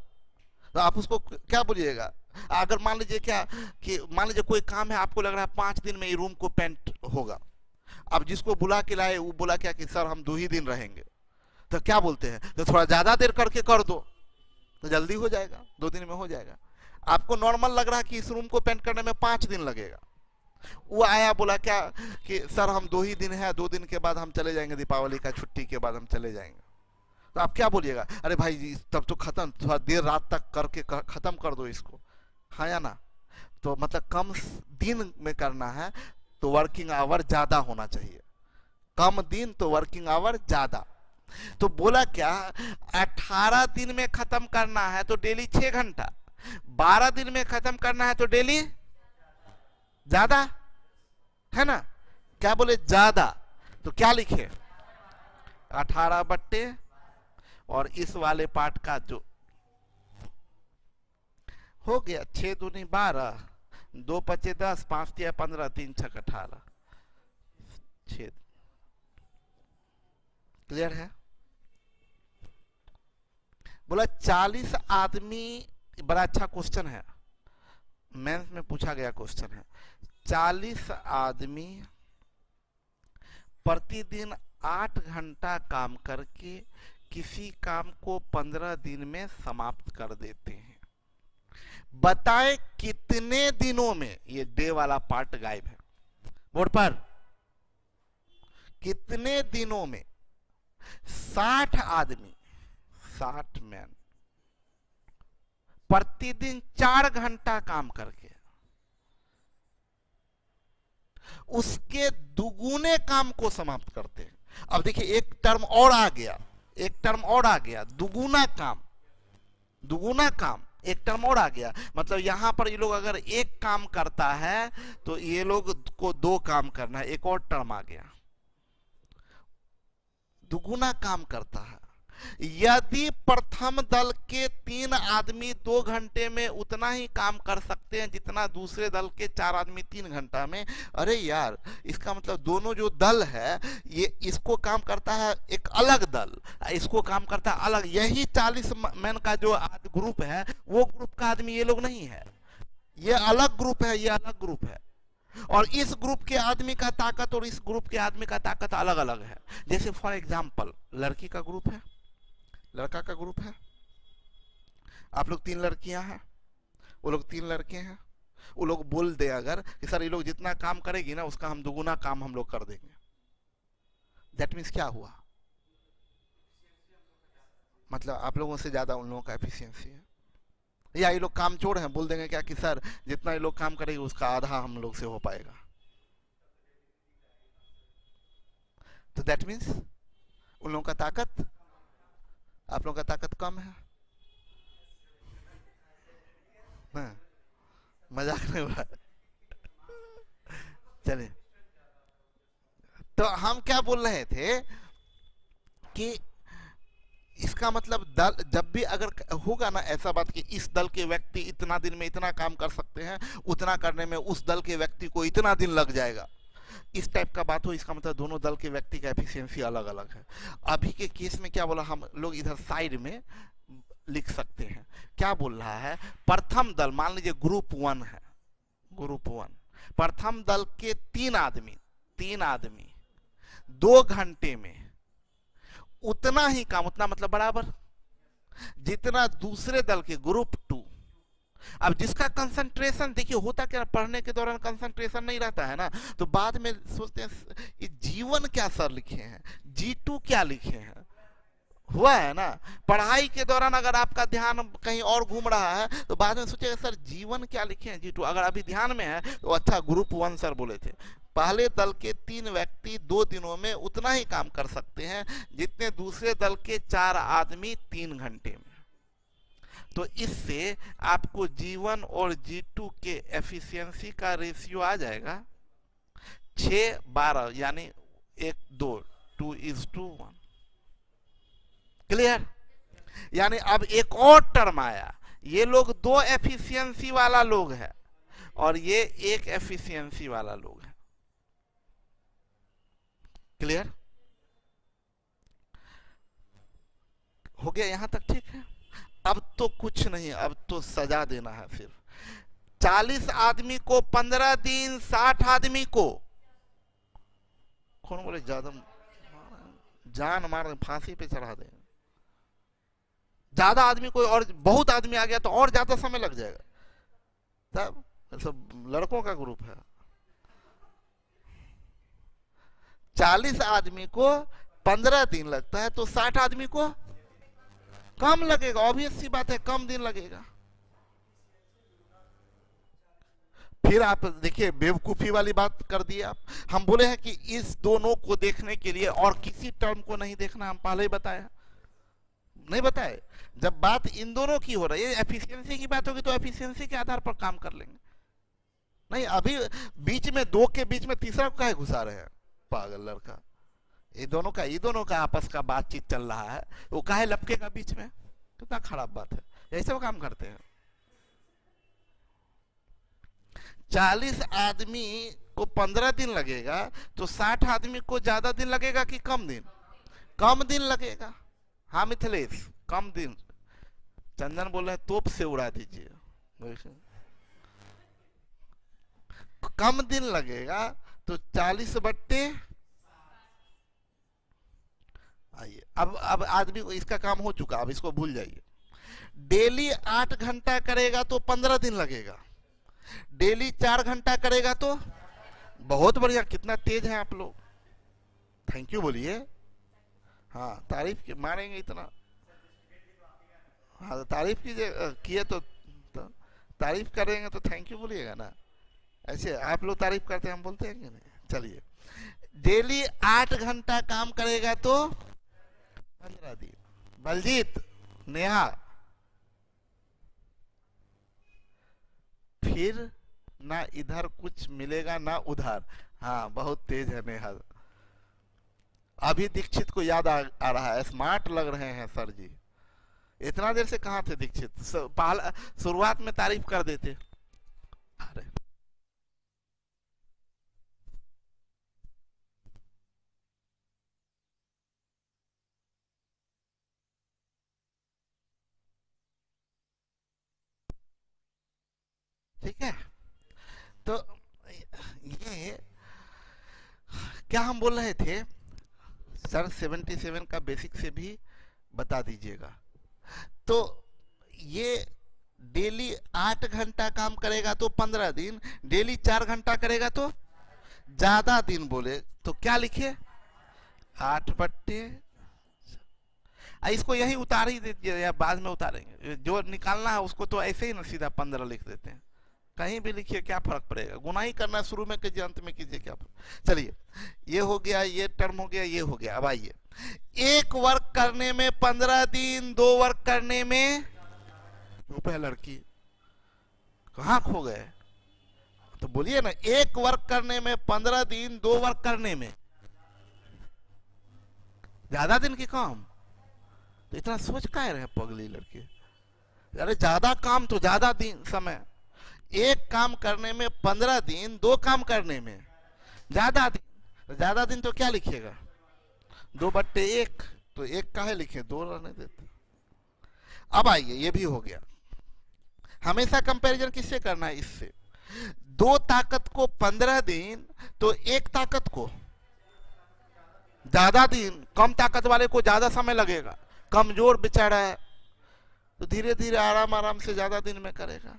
तो आप उसको क्या बोलिएगा? अगर मान लीजिए क्या कि मान लीजिए कोई काम है, आपको लग रहा है 5 दिन में ये रूम को पेंट होगा। अब जिसको बुला के लाए वो बोला क्या कि सर हम 2 ही दिन रहेंगे, तो क्या बोलते हैं? तो थोड़ा ज्यादा देर करके कर दो तो जल्दी हो जाएगा, 2 दिन में हो जाएगा। आपको नॉर्मल लग रहा है कि इस रूम को पेंट करने में 5 दिन लगेगा, वो आया बोला क्या कि सर हम 2 ही दिन है, 2 दिन के बाद हम चले जाएंगे, दीपावली का छुट्टी के बाद हम चले जाएंगे। तो आप क्या बोलिएगा? अरे भाई जी तब तो खत्म, थोड़ा देर रात तक करके खत्म कर दो इसको, हाँ या ना? तो मतलब कम दिन में करना है तो वर्किंग आवर ज्यादा होना चाहिए। कम दिन तो वर्किंग आवर ज्यादा। तो बोला क्या, 18 दिन में खत्म करना है तो डेली 6 घंटा, 12 दिन में खत्म करना है तो डेली ज्यादा, है ना? क्या बोले? ज्यादा। तो क्या लिखे? 18 बट्टे और इस वाले पार्ट का जो हो गया 6 दूनी 12, 2 पचे 10, 5 तिया 15, 3 छक 18, 6। क्लियर है? बोला 40 आदमी, बड़ा अच्छा क्वेश्चन है, मेंस में पूछा गया क्वेश्चन है। 40 आदमी प्रतिदिन 8 घंटा काम करके किसी काम को 15 दिन में समाप्त कर देते हैं। बताएं कितने दिनों में, ये डे वाला पार्ट गायब है बोर्ड पर, कितने दिनों में 60 आदमी, 60 मैन प्रतिदिन 4 घंटा काम करके उसके दुगुने काम को समाप्त करते हैं। अब देखिए एक टर्म और आ गया, एक टर्म और आ गया, दुगुना काम, दुगुना काम, एक टर्म और आ गया। मतलब यहां पर ये लोग अगर एक काम करता है तो ये लोग को 2 काम करना है, एक और टर्म आ गया, दुगुना काम करता है। यदि प्रथम दल के 3 आदमी 2 घंटे में उतना ही काम कर सकते हैं जितना दूसरे दल के 4 आदमी 3 घंटा में, अरे यार इसका मतलब दोनों जो दल है, ये इसको काम करता है एक अलग दल, इसको काम करता है अलग। यही 40 मैन का जो ग्रुप है वो ग्रुप का आदमी ये लोग नहीं है, ये अलग ग्रुप है, ये अलग ग्रुप है। और इस ग्रुप के आदमी का ताकत और इस ग्रुप के आदमी का ताकत अलग अलग है। जैसे फॉर एग्जांपल लड़की का ग्रुप है, लड़का का ग्रुप है, आप लोग 3 लड़कियां हैं, वो लोग 3 लड़के हैं, वो लोग बोल दे अगर कि सर ये लोग जितना काम करेगी ना उसका हम दुगुना काम हम लोग कर देंगे, दैट मीन्स क्या हुआ, मतलब आप लोगों से ज्यादा उन लोगों का एफिशिएंसी है। या ये लोग काम चोर हैं, बोल देंगे क्या कि सर जितना ये लोग काम करेंगे उसका आधा हम लोग से हो पाएगा, तो दैट मीन्स उन लोगों का ताकत, आप लोगों का ताकत कम है। मजाक नहीं हुआ, चलिए। तो हम क्या बोल रहे थे कि इसका मतलब दल जब भी अगर होगा ना ऐसा बात कि इस दल के व्यक्ति इतना दिन में इतना काम कर सकते हैं, उतना करने में उस दल के व्यक्ति को इतना दिन लग जाएगा, इस टाइप का बात हो, इसका मतलब दोनों दल के व्यक्ति का एफिशिएंसी अलग अलग है। अभी के केस में क्या बोला, हम लोग इधर साइड में लिख सकते हैं, क्या बोल रहा है, प्रथम दल मान लीजिए ग्रुप 1 है, ग्रुप 1 प्रथम दल के 3 आदमी 2 घंटे में उतना ही काम, उतना मतलब बराबर जितना दूसरे दल के ग्रुप 2। अब जिसका कंसंट्रेशन देखिए होता क्या, पढ़ने के दौरान कंसंट्रेशन नहीं रहता है ना, तो बाद में सोचते हैं ये जीवन क्या सर लिखे हैं, G2 क्या लिखे हैं, हुआ है ना। पढ़ाई के दौरान अगर आपका ध्यान कहीं और घूम रहा है तो बाद में सोचेगा सर जीवन क्या लिखे हैं G2, अगर अभी ध्यान में है तो अच्छा ग्रुप 1 सर बोले थे, पहले दल के 3 व्यक्ति 2 दिनों में उतना ही काम कर सकते हैं जितने दूसरे दल के 4 आदमी 3 घंटे में। तो इससे आपको G1 और G2 के एफिशिएंसी का रेशियो आ जाएगा 6:12, यानी 1:2, 2:1। क्लियर? यानी अब एक और टर्म आया, ये लोग 2 एफिशिएंसी वाला लोग है और ये 1 एफिशिएंसी वाला लोग है। क्लियर हो गया यहां तक? ठीक है। अब तो कुछ नहीं, अब तो सजा देना है सिर्फ। 40 आदमी को 15 दिन, 60 आदमी को कौन बोले ज्यादा जान मार फांसी पे चढ़ा दे, ज्यादा आदमी कोई और बहुत आदमी आ गया तो और ज्यादा समय लग जाएगा, तब सब लड़कों का ग्रुप है। 40 आदमी को 15 दिन लगता है तो 60 आदमी को कम लगेगा, ऑब्वियस सी बात है, कम दिन लगेगा। फिर आप देखिए बेवकूफी वाली बात कर दी आप। हम बोले हैं कि इस दोनों को देखने के लिए और किसी टर्म को नहीं देखना, हम पहले ही बताया, नहीं बताए। जब बात इन दोनों की हो रही है, एफिशिएंसी की बात होगी तो एफिशिएंसी के आधार पर काम कर लेंगे। नहीं अभी बीच में 2 के बीच में तीसरा को काहे घुसा रहे हैं, पागल लड़का। ये दोनों का आपस का बातचीत चल रहा है, वो काहे लपकेगा बीच में, कितना खराब बात है, ऐसे वो काम करते हैं। 40 आदमी को 15 दिन लगेगा तो 60 आदमी को ज्यादा दिन लगेगा कि कम दिन? कम दिन लगेगा। हाँ मिथिलेश, कम दिन। चंदन बोल रहे हैं तोप से उड़ा दीजिए, कम दिन लगेगा। तो 40 बट्टे आइए, अब आदमी को इसका काम हो चुका, अब इसको भूल जाइए। डेली 8 घंटा करेगा तो 15 दिन लगेगा, डेली 4 घंटा करेगा तो बहुत बढ़िया। कितना तेज है आप लोग, थैंक यू बोलिए। हाँ, तारीफ मारेंगे इतना। हाँ, तो तारीफ कीजिए, किए तो तारीफ करेंगे तो थैंक यू बोलिएगा ना। ऐसे आप लोग तारीफ करते हैं, हम बोलते हैं कि नहीं। चलिए, डेली 8 घंटा काम करेगा तो 15 दिन। बलजीत, नेहा, फिर ना इधर कुछ मिलेगा ना उधर। हाँ, बहुत तेज है नेहा। अभी दीक्षित को याद आ रहा है, स्मार्ट लग रहे हैं सर जी। इतना देर से कहाँ थे दीक्षित, पहला शुरुआत में तारीफ कर देते। अरे ठीक है, तो ये क्या हम बोल रहे थे सर, 77 का बेसिक से भी बता दीजिएगा। तो ये डेली 8 घंटा काम करेगा तो 15 दिन, डेली 4 घंटा करेगा तो ज्यादा दिन बोले तो क्या लिखे, 8/, इसको यही उतार ही दीजिए या बाद में उतारेंगे, जो निकालना है उसको तो ऐसे ही ना सीधा 15 लिख देते हैं। कहीं भी लिखिए, क्या फर्क पड़ेगा, गुना ही करना शुरू में कीजिए, अंत में कीजिए, क्या फर्क। चलिए, ये हो गया, ये टर्म हो गया, ये हो गया। अब आइए, एक वर्क करने में 15 दिन, 2 वर्क करने में, चुप है लड़की, कहाँ खो गए, तो बोलिए ना। एक वर्क करने में 15 दिन, 2 वर्क करने में ज्यादा दिन की काम, तो इतना सोच का रहे पगली लड़की। अरे ज्यादा काम तो ज्यादा दिन समय, एक काम करने में 15 दिन, 2 काम करने में ज्यादा दिन। ज्यादा दिन तो क्या लिखिएगा, 2/1, तो 1 काहे लिखे, 2 रहने देते। अब आइए, ये भी हो गया। हमेशा कंपैरिजन किससे करना है, इससे। 2 ताकत को 15 दिन, तो 1 ताकत को ज्यादा दिन, कम ताकत वाले को ज्यादा समय लगेगा, कमजोर बेचारा है तो धीरे धीरे आराम आराम से ज्यादा दिन में करेगा।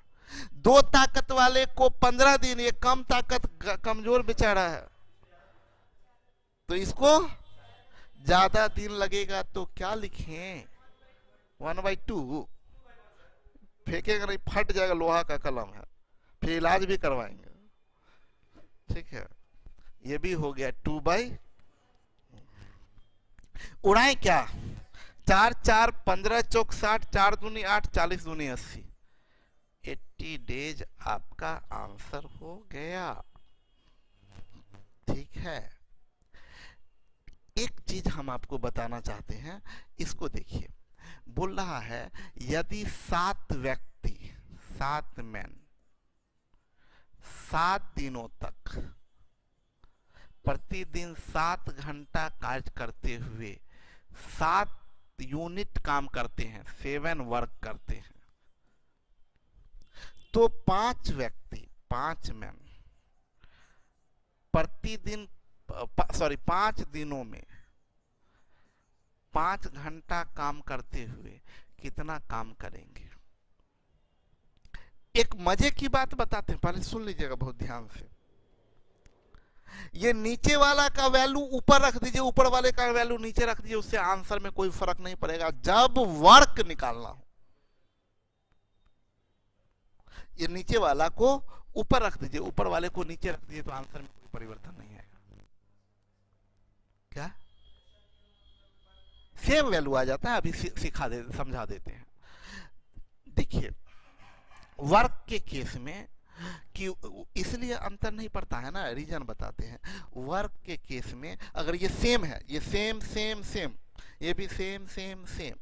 2 ताकत वाले को 15 दिन, ये कम ताकत कमजोर बेचारा है तो इसको ज्यादा दिन लगेगा, तो क्या लिखें, 1/2। फेंकेंगे नहीं, फट जाएगा, लोहा का कलम है, फिर इलाज भी करवाएंगे। ठीक है, ये भी हो गया 2/। उड़ाएं क्या, 4 4 15 चौक 60, 4 दूनी 8, 40 दूनी 80, 80 डेज आपका आंसर हो गया। ठीक है, एक चीज हम आपको बताना चाहते हैं, इसको देखिए। बोल रहा है यदि 7 व्यक्ति, 7 मैन 7 दिनों तक प्रतिदिन 7 घंटा कार्य करते हुए 7 यूनिट काम करते हैं, 7 वर्क करते हैं, तो 5 व्यक्ति, 5 मैन प्रतिदिन, 5 दिनों में 5 घंटा काम करते हुए कितना काम करेंगे। एक मजे की बात बताते हैं, पहले सुन लीजिएगा बहुत ध्यान से। ये नीचे वाला का वैल्यू ऊपर रख दीजिए, ऊपर वाले का वैल्यू नीचे रख दीजिए, उससे आंसर में कोई फर्क नहीं पड़ेगा जब वर्क निकालना हो। ये नीचे वाला को ऊपर रख दीजिए, ऊपर वाले को नीचे रख दीजिए, तो आंसर में कोई परिवर्तन नहीं आएगा। क्या सेम वैल्यू आ जाता है, अभी सिखा दे, समझा देते हैं। देखिए, वर्क के केस में कि इसलिए अंतर नहीं पड़ता है ना, रीजन बताते हैं। वर्क के केस में अगर ये सेम है, ये सेम सेम सेम, ये भी सेम सेम सेम,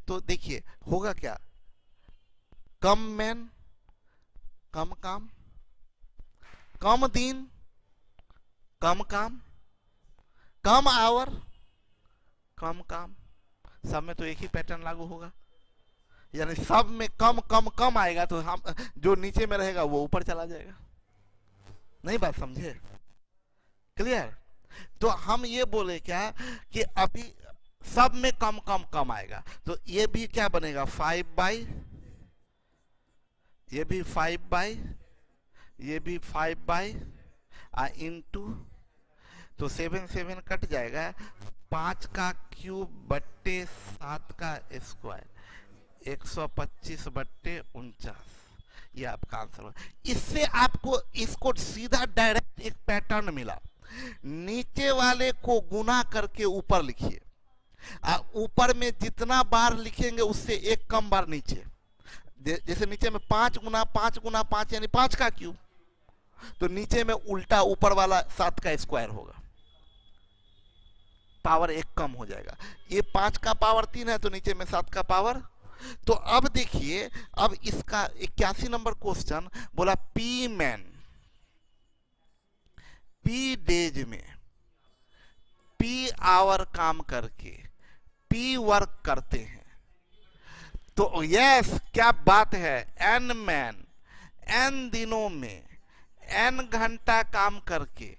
तो देखिए होगा क्या, कम मैन कम काम, कम दिन कम काम, कम आवर कम काम, सब में तो एक ही पैटर्न लागू होगा। यानी सब में कम कम कम आएगा, तो हम जो नीचे में रहेगा वो ऊपर चला जाएगा। नहीं बात समझे, क्लियर। तो हम ये बोले क्या कि अभी सब में कम कम कम आएगा। तो ये भी क्या बनेगा 5/, ये भी 5/, ये भी 5/, इंटू, तो 7 7 कट जाएगा, 5 का क्यूब बट्टे 7 का स्क्वायर, 125/49, ये आपका आंसर होगा। इससे आपको इसको सीधा डायरेक्ट एक पैटर्न मिला। नीचे वाले को गुना करके ऊपर लिखिए, ऊपर में जितना बार लिखेंगे उससे एक कम बार नीचे। जैसे नीचे में 5 गुना 5 गुना 5 यानी 5 का क्यूब, तो नीचे में उल्टा ऊपर वाला 7 का स्क्वायर होगा, पावर एक कम हो जाएगा। ये 5 का पावर 3 है तो नीचे में 7 का पावर। तो अब देखिए, अब इसका 81 नंबर क्वेश्चन बोला पी मैन पी डेज में पी आवर काम करके पी वर्क करते हैं। तो यस, क्या बात है, एन मैन एन दिनों में एन घंटा काम करके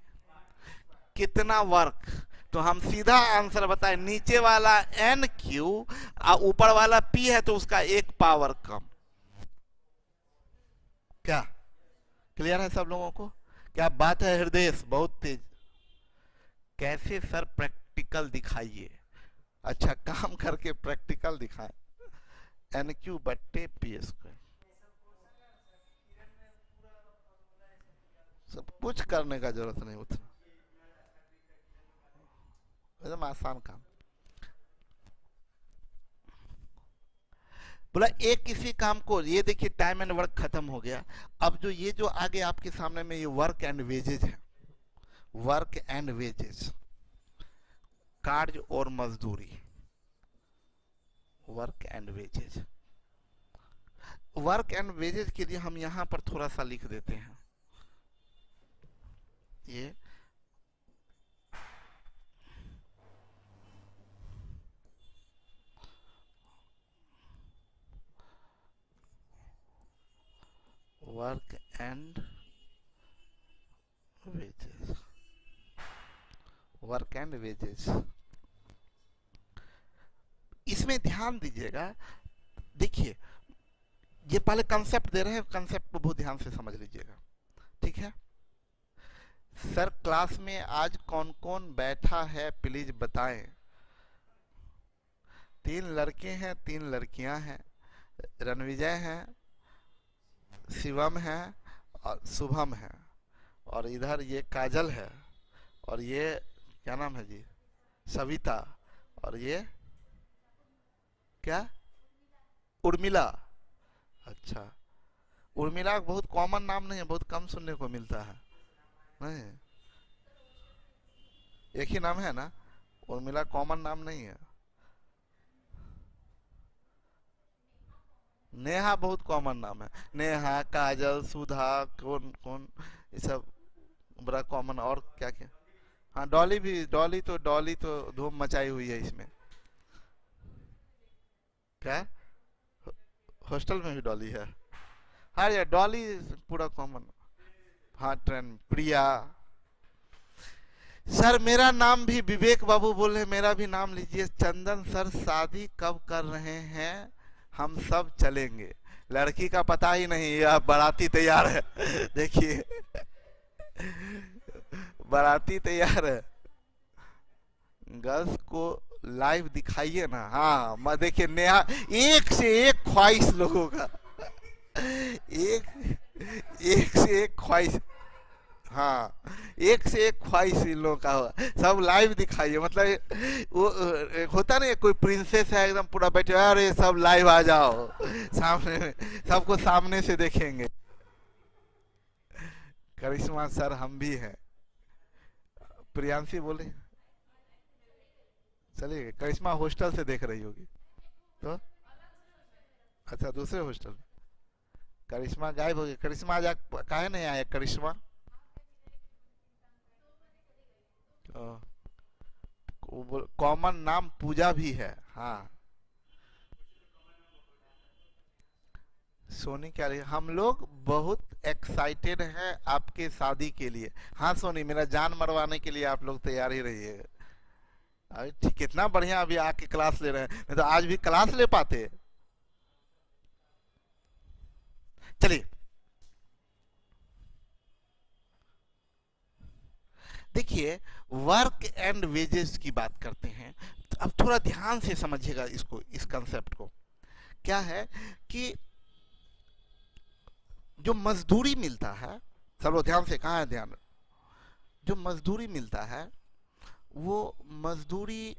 कितना वर्क। तो हम सीधा आंसर बताएं, नीचे वाला एन क्यू और ऊपर वाला पी है तो उसका एक पावर कम। क्या क्लियर है सब लोगों को? क्या बात है हृदय, बहुत तेज। कैसे सर प्रैक्टिकल दिखाइए, अच्छा काम करके प्रैक्टिकल दिखाएं। एन क्यू बट्टे पी स्क्वायर, सब कुछ करने का जरूरत नहीं, उतना एकदम आसान काम। बोला एक किसी काम को, ये देखिए टाइम एंड वर्क खत्म हो गया। अब जो ये जो आगे आपके सामने में ये वर्क एंड वेजेज है, वर्क एंड वेजेज, कार्य और मजदूरी, work and wages. Work and wages के लिए हम यहां पर थोड़ा सा लिख देते हैं, ये work and wages, work and wages. इसमें ध्यान दीजिएगा, देखिए ये पहले कंसेप्ट दे रहे हैं, कंसेप्ट को बहुत ध्यान से समझ लीजिएगा, ठीक है। सर क्लास में आज कौन कौन बैठा है प्लीज बताएं। 3 लड़के हैं 3 लड़कियां हैं, रणविजय हैं, शिवम है और शुभम है, और इधर ये काजल है, और ये क्या नाम है जी, सविता, और ये क्या, उर्मिला। अच्छा, उर्मिला बहुत कॉमन नाम नहीं है, बहुत कम सुनने को मिलता है, नहीं एक ही नाम है ना, उर्मिला कॉमन नाम नहीं है। नेहा बहुत कॉमन नाम है, नेहा, काजल, सुधा, कौन कौन, ये सब बड़ा कॉमन। और क्या क्या, हाँ डॉली भी, डॉली तो धूम मचाई हुई है इसमें। क्या हॉस्टल में भी डॉली है? हाँ यार डॉली पूरा कॉमन। हाँ ट्रेंड, प्रिया। सर मेरा नाम भी विवेक बाबू बोल रहे, मेरा भी नाम लीजिए। चंदन सर शादी कब कर रहे हैं, हम सब चलेंगे। लड़की का पता ही नहीं, यह बाराती तैयार है देखिए बाराती तैयार है। गर्ल्स को लाइव दिखाइए ना। हाँ मैं देखिए नेहा, एक से एक ख्वाहिश लोगों का एक से एक ख्वाहिश, हाँ एक से एक ख्वाहिश इन लोगों का हुआ, सब लाइव दिखाइए। मतलब वो होता नहीं, कोई प्रिंसेस है एकदम पूरा बैठे, अरे सब लाइव आ जाओ सामने में, सबको सामने से देखेंगे। करिश्मा सर हम भी हैं, प्रियांशी बोले चलिए। करिश्मा हॉस्टल से देख रही होगी तो, अच्छा दूसरे हॉस्टल में। करिश्मा गायब हो गई, करिश्मा आज काहे नहीं आया करिश्मा? कॉमन नाम पूजा भी है। हाँ सोनी क्या रही, हम लोग बहुत एक्साइटेड हैं आपके शादी के लिए। हाँ सोनी, मेरा जान मरवाने के लिए आप लोग तैयार ही रहिएगा। अरे ठीक, कितना बढ़िया अभी आके क्लास ले रहे हैं, नहीं तो आज भी क्लास ले पाते। चलिए देखिए, वर्क एंड वेजेस की बात करते हैं, तो अब थोड़ा ध्यान से समझिएगा इसको, इस कंसेप्ट को। क्या है कि जो मजदूरी मिलता है, सब लोग ध्यान से, कहाँ है ध्यान, जो मजदूरी मिलता है वो मजदूरी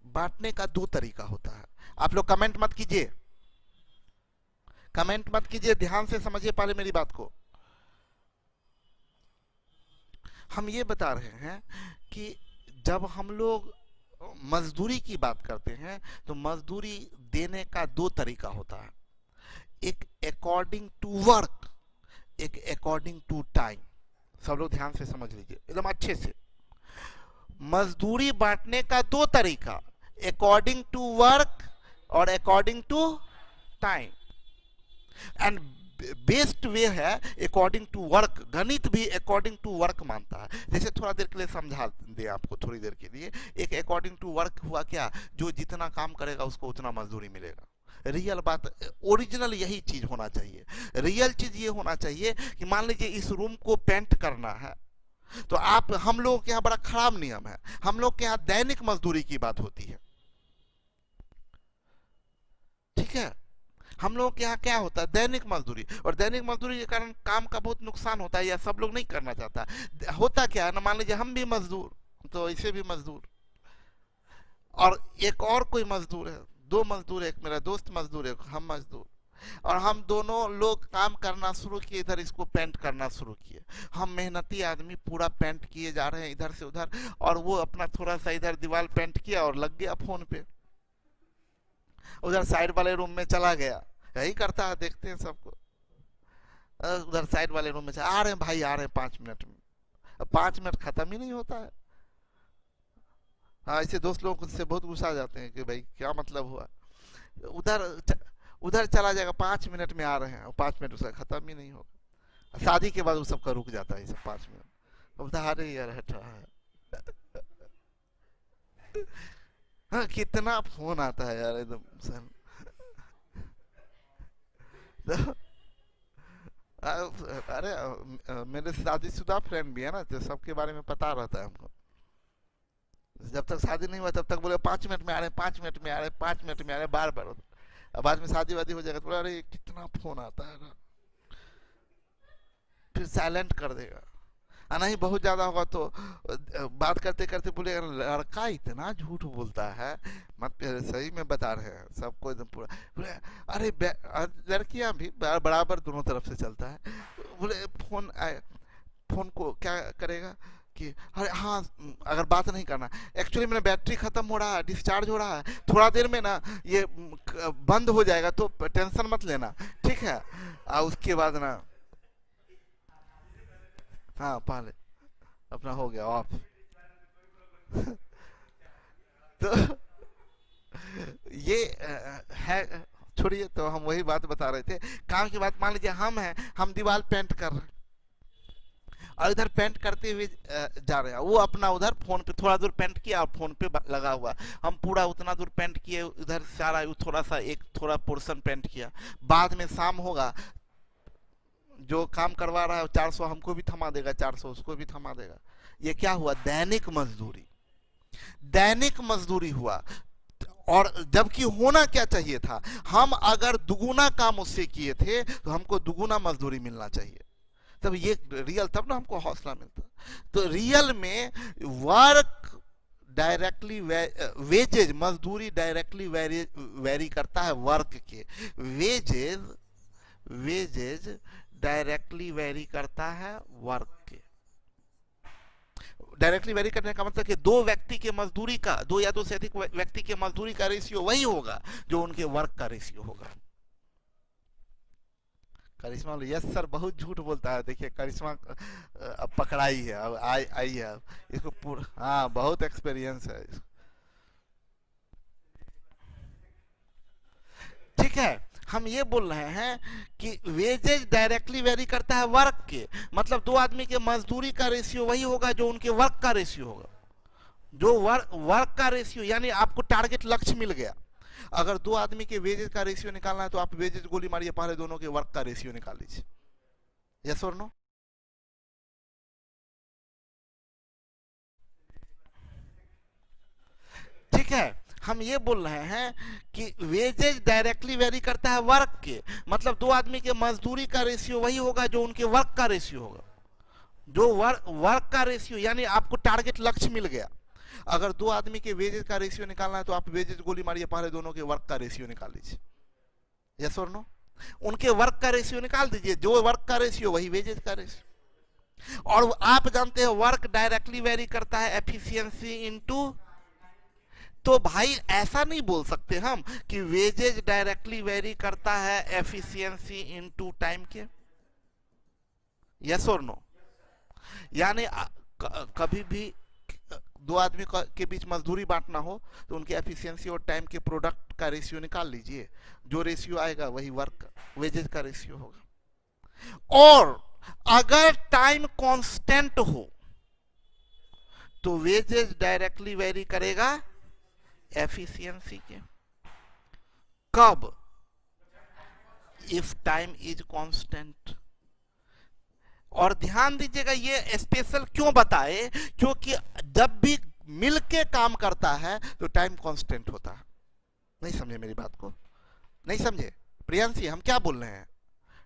बांटने का दो तरीका होता है। आप लोग कमेंट मत कीजिए, कमेंट मत कीजिए, ध्यान से समझिए पहले मेरी बात को। हम ये बता रहे हैं कि जब हम लोग मजदूरी की बात करते हैं तो मजदूरी देने का दो तरीका होता है, एक अकॉर्डिंग टू वर्क, एक अकॉर्डिंग टू टाइम। सब लोग ध्यान से समझ लीजिए एकदम अच्छे से। मजदूरी बांटने का दो तरीका, अकॉर्डिंग टू वर्क और according to time. And best way है अकॉर्डिंग टू वर्क। गणित भी अकॉर्डिंग टू वर्क मानता है। जैसे थोड़ा देर के लिए समझा दे आपको, थोड़ी देर के लिए, एक अकॉर्डिंग टू वर्क हुआ क्या, जो जितना काम करेगा उसको उतना मजदूरी मिलेगा। रियल बात, ओरिजिनल यही चीज होना चाहिए। रियल चीज ये होना चाहिए कि मान लीजिए इस रूम को पेंट करना है, तो आप, हम लोगों के यहाँ बड़ा खराब नियम है, हम लोग के यहाँ दैनिक मजदूरी की बात होती है, ठीक है। हम लोगों के यहाँ क्या होता है, दैनिक मजदूरी, और दैनिक मजदूरी के कारण काम का बहुत नुकसान होता है, या सब लोग नहीं करना चाहता। होता क्या है ना, मान लीजिए हम भी मजदूर, तो ऐसे भी मजदूर, और एक और कोई मजदूर है, दो मजदूर है, एक मेरा दोस्त मजदूर है, हम मजदूर, और हम दोनों लोग काम करना शुरू किए, इधर इसको पेंट करना शुरू किए। हम मेहनती आदमी पूरा पेंट किए जा रहे हैं इधर से उधर, और वो अपना थोड़ा सा इधर दीवार पेंट किया और लग गया फोन पे, उधर साइड वाले रूम में चला गया। यही करता है, देखते हैं सबको। उधर साइड वाले रूम में आ रहे हैं भाई, आ रहे हैं 5 मिनट में। अब 5 मिनट खत्म ही नहीं होता है। हाँ, ऐसे दोस्त लोग से बहुत गुस्सा आ जाते हैं कि भाई क्या मतलब हुआ, उधर चला जाएगा, 5 मिनट में आ रहे हैं, और 5 मिनट उसका खत्म ही नहीं होगा। शादी के बाद वो सबका रुक जाता है ये सब 5 मिनट। अब अरे यार हटा है। हाँ, कितना फोन आता है यार एकदम सन। अरे मेरे शादीशुदा फ्रेंड भी है ना, तो सबके बारे में पता रहता है हमको। जब तक शादी नहीं हुआ तब तक बोले 5 मिनट में आ रहे, 5 मिनट में आ रहे, 5 मिनट में आ रहे, बार बार। अब बाद में शादी वादी हो जाएगा तो बोला अरे कितना फोन आता है ना, फिर साइलेंट कर देगा। नहीं बहुत ज्यादा होगा तो बात करते करते बोलेगा लड़का इतना झूठ बोलता है, मत, सही में बता रहे हैं सबको एकदम पूरा। बोले अरे लड़कियां भी बराबर दोनों तरफ से चलता है। बोले फोन को क्या करेगा कि अरे हाँ, अगर बात नहीं करना, एक्चुअली मेरा बैटरी खत्म हो रहा है, डिस्चार्ज हो रहा है, थोड़ा देर में ना ये बंद हो जाएगा, तो टेंशन मत लेना, ठीक है। उसके बाद ना, हाँ पहले अपना हो गया ऑफ। तो ये है, छोड़िए। तो हम वही बात बता रहे थे, काम की बात। मान लीजिए हम हैं, हम दीवार पेंट कर रहे हैं, और इधर पेंट करते हुए जा रहे हैं, वो अपना उधर फोन पे थोड़ा दूर पेंट किया और फोन पे लगा हुआ। हम पूरा उतना दूर पेंट किए, उधर सारा थोड़ा सा एक थोड़ा पोर्शन पेंट किया। बाद में शाम होगा, जो काम करवा रहा है 400 हमको भी थमा देगा, 400 उसको भी थमा देगा। ये क्या हुआ, दैनिक मजदूरी। दैनिक मजदूरी हुआ। और जबकि होना क्या चाहिए था, हम अगर दुगुना काम उससे किए थे तो हमको दुगुना मजदूरी मिलना चाहिए, तब ये रियल, तब ना हमको हौसला मिलता। तो रियल में वर्क डायरेक्टली, वेजेज, मजदूरी डायरेक्टली वेरी करता है वर्क के, वेजेज डायरेक्टली वेरी करता है वर्क के। डायरेक्टली वेरी करने का मतलब कि दो व्यक्ति के मजदूरी का, दो या दो से अधिक व्यक्ति के मजदूरी का रेशियो वही होगा जो उनके वर्क का रेशियो होगा। करिश्मा बोले यस सर, बहुत झूठ बोलता है। देखिए करिश्मा अब पकड़ाई है, अब आई है, इसको पूरा, हाँ बहुत एक्सपीरियंस है इसको, ठीक है। हम ये बोल रहे हैं कि वेजेज डायरेक्टली वेरी करता है वर्क के, मतलब दो आदमी के मजदूरी का रेशियो वही होगा जो उनके वर्क का रेशियो होगा। जो वर्क का रेशियो, यानी आपको टारगेट लक्ष्य मिल गया। अगर दो आदमी के वेजेज का रेशियो निकालना है तो आप वेजेज गोली मारिए, पहले दोनों के वर्क का रेशियो निकाल लीजिए। यस और नो? ठीक है, हम ये बोल रहे हैं कि वेजेज डायरेक्टली वेरी करता है वर्क के, मतलब दो आदमी के मजदूरी का रेशियो वही होगा जो उनके वर्क का रेशियो होगा। जो वर्क का रेशियो, यानी आपको टारगेट लक्ष्य मिल गया। अगर दो आदमी के वेजेज का रेशियो निकालना है तो आप वेजेज गोली मारिए, पहले दोनों के वर्क का रेशियो निकाल लीजिए। यस और नो? उनके वर्क का रेशियो निकाल दीजिए, जो वर्क का रेशियो वही वेजेज का रेशियो। और आप जानते हैं वर्क डायरेक्टली वेरी करता है एफिशिएंसी इनटू, तो भाई ऐसा नहीं बोल सकते हम कि वेजेज डायरेक्टली वेरी करता है एफिशिएंसी इनटू टाइम के। यस और नो? यानी कभी भी दो आदमी के बीच मजदूरी बांटना हो तो उनकी एफिशिएंसी और टाइम के प्रोडक्ट का रेशियो निकाल लीजिए, जो रेशियो आएगा वही वर्क वेजेज का रेशियो होगा। और अगर टाइम कांस्टेंट हो तो वेजेज डायरेक्टली वेरी करेगा एफिशिएंसी के। कब? If time is constant. और ध्यान दीजिएगा, ये स्पेशल क्यों बताए, क्योंकि जब भी मिलके काम करता है तो टाइम कांस्टेंट होता है। नहीं समझे मेरी बात को? नहीं समझे? प्रियांशी, हम क्या बोल रहे हैं?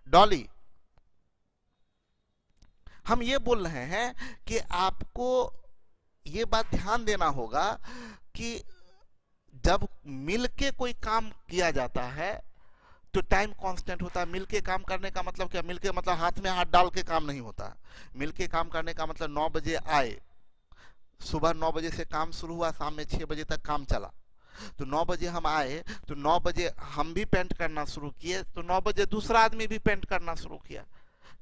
डॉली, हम ये बोल रहे हैं कि आपको ये बात ध्यान देना होगा कि जब मिलके कोई काम किया जाता है तो टाइम कांस्टेंट होता है। मिलके काम करने का मतलब क्या? मिलके मतलब हाथ में हाथ डाल के काम नहीं होता। मिलके काम करने का मतलब 9 बजे आए, सुबह 9 बजे से काम शुरू हुआ, शाम में 6 बजे तक काम चला। तो 9 बजे हम आए तो 9 बजे हम भी पेंट करना शुरू किए, तो 9 बजे दूसरा आदमी भी पेंट करना शुरू किया।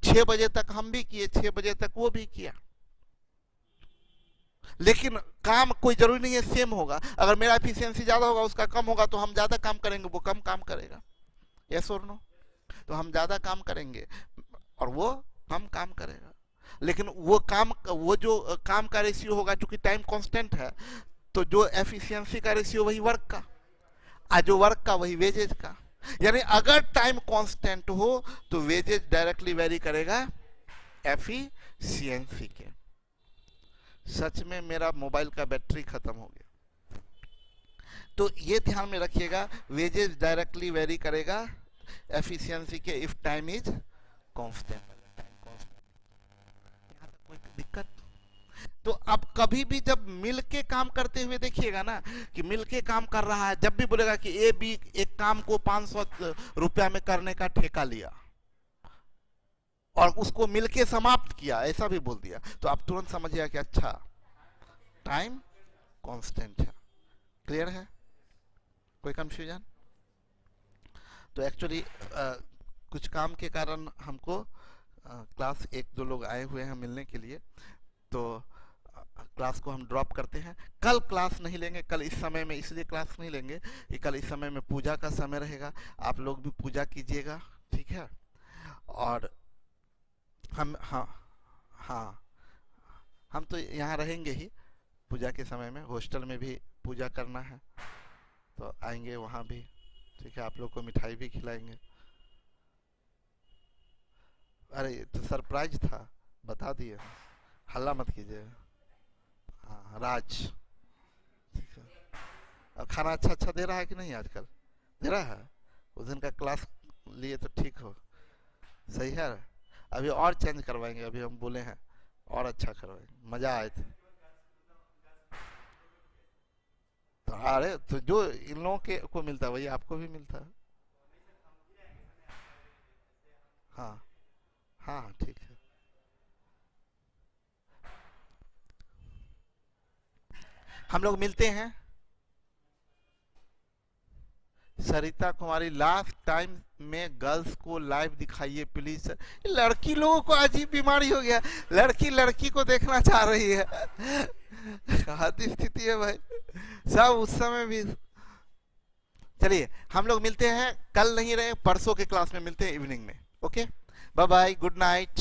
6 बजे तक हम भी किए, 6 बजे तक वो भी किया। लेकिन काम कोई जरूरी नहीं है सेम होगा। अगर मेरा एफिशिएंसी ज्यादा होगा, उसका कम होगा, तो हम ज्यादा काम करेंगे, वो कम काम करेगा। यस और नो? तो हम ज्यादा काम करेंगे और वो कम काम करेगा। लेकिन वो जो काम का रेशियो होगा, चूंकि टाइम कांस्टेंट है, तो जो एफिशिएंसी का रेशियो वही वर्क का, और जो वर्क का वही वेजेज का। यानी अगर टाइम कांस्टेंट हो तो वेजेज डायरेक्टली वेरी करेगा एफिशिएंसी के। सच में मेरा मोबाइल का बैटरी खत्म हो गया, तो ये ध्यान में रखिएगा, वेजेज डायरेक्टली वेरी करेगा एफिशिएंसी के इफ टाइम इज कांस्टेंट। यहां तक कोई दिक्कत? तो अब कभी भी जब मिलके काम करते हुए देखिएगा ना कि मिलके काम कर रहा है, जब भी बोलेगा कि ए बी एक काम को 500 रुपया में करने का ठेका लिया और उसको मिलके समाप्त किया, ऐसा भी बोल दिया, तो आप तुरंत समझिएगा कि अच्छा टाइम कांस्टेंट है। क्लियर है? कोई कंफ्यूजन? तो एक्चुअली कुछ काम के कारण हमको क्लास 1-2 लोग आए हुए हैं मिलने के लिए, तो क्लास को हम ड्रॉप करते हैं। कल क्लास नहीं लेंगे, कल इस समय में इसलिए क्लास नहीं लेंगे कि कल इस समय में पूजा का समय रहेगा, आप लोग भी पूजा कीजिएगा, ठीक है? और हाँ हम तो यहाँ रहेंगे ही पूजा के समय में, हॉस्टल में भी पूजा करना है तो आएंगे वहाँ भी, ठीक है? आप लोग को मिठाई भी खिलाएंगे। अरे तो सरप्राइज था, बता दिए, हल्ला मत कीजिए। हाँ राज, ठीक है? और खाना अच्छा अच्छा दे रहा है कि नहीं? आजकल दे रहा है? उस दिन का क्लास लिए तो ठीक हो, सही है। अभी और चेंज करवाएंगे, अभी हम बोले हैं और अच्छा करवाएंगे, मजा आए थे। तो अरे तो जो इन लोगों के को मिलता है वही आपको भी मिलता है। हाँ हाँ ठीक है। हम लोग मिलते हैं। सरिता कुमारी, लास्ट टाइम में गर्ल्स को लाइव दिखाइए प्लीज। लड़की लोगों को अजीब बीमारी हो गया, लड़की लड़की को देखना चाह रही है। हाथी स्थिति है भाई, सब उस समय भी। चलिए हम लोग मिलते हैं, कल नहीं रहे, परसों के क्लास में मिलते हैं इवनिंग में। Okay, bye bye, good night.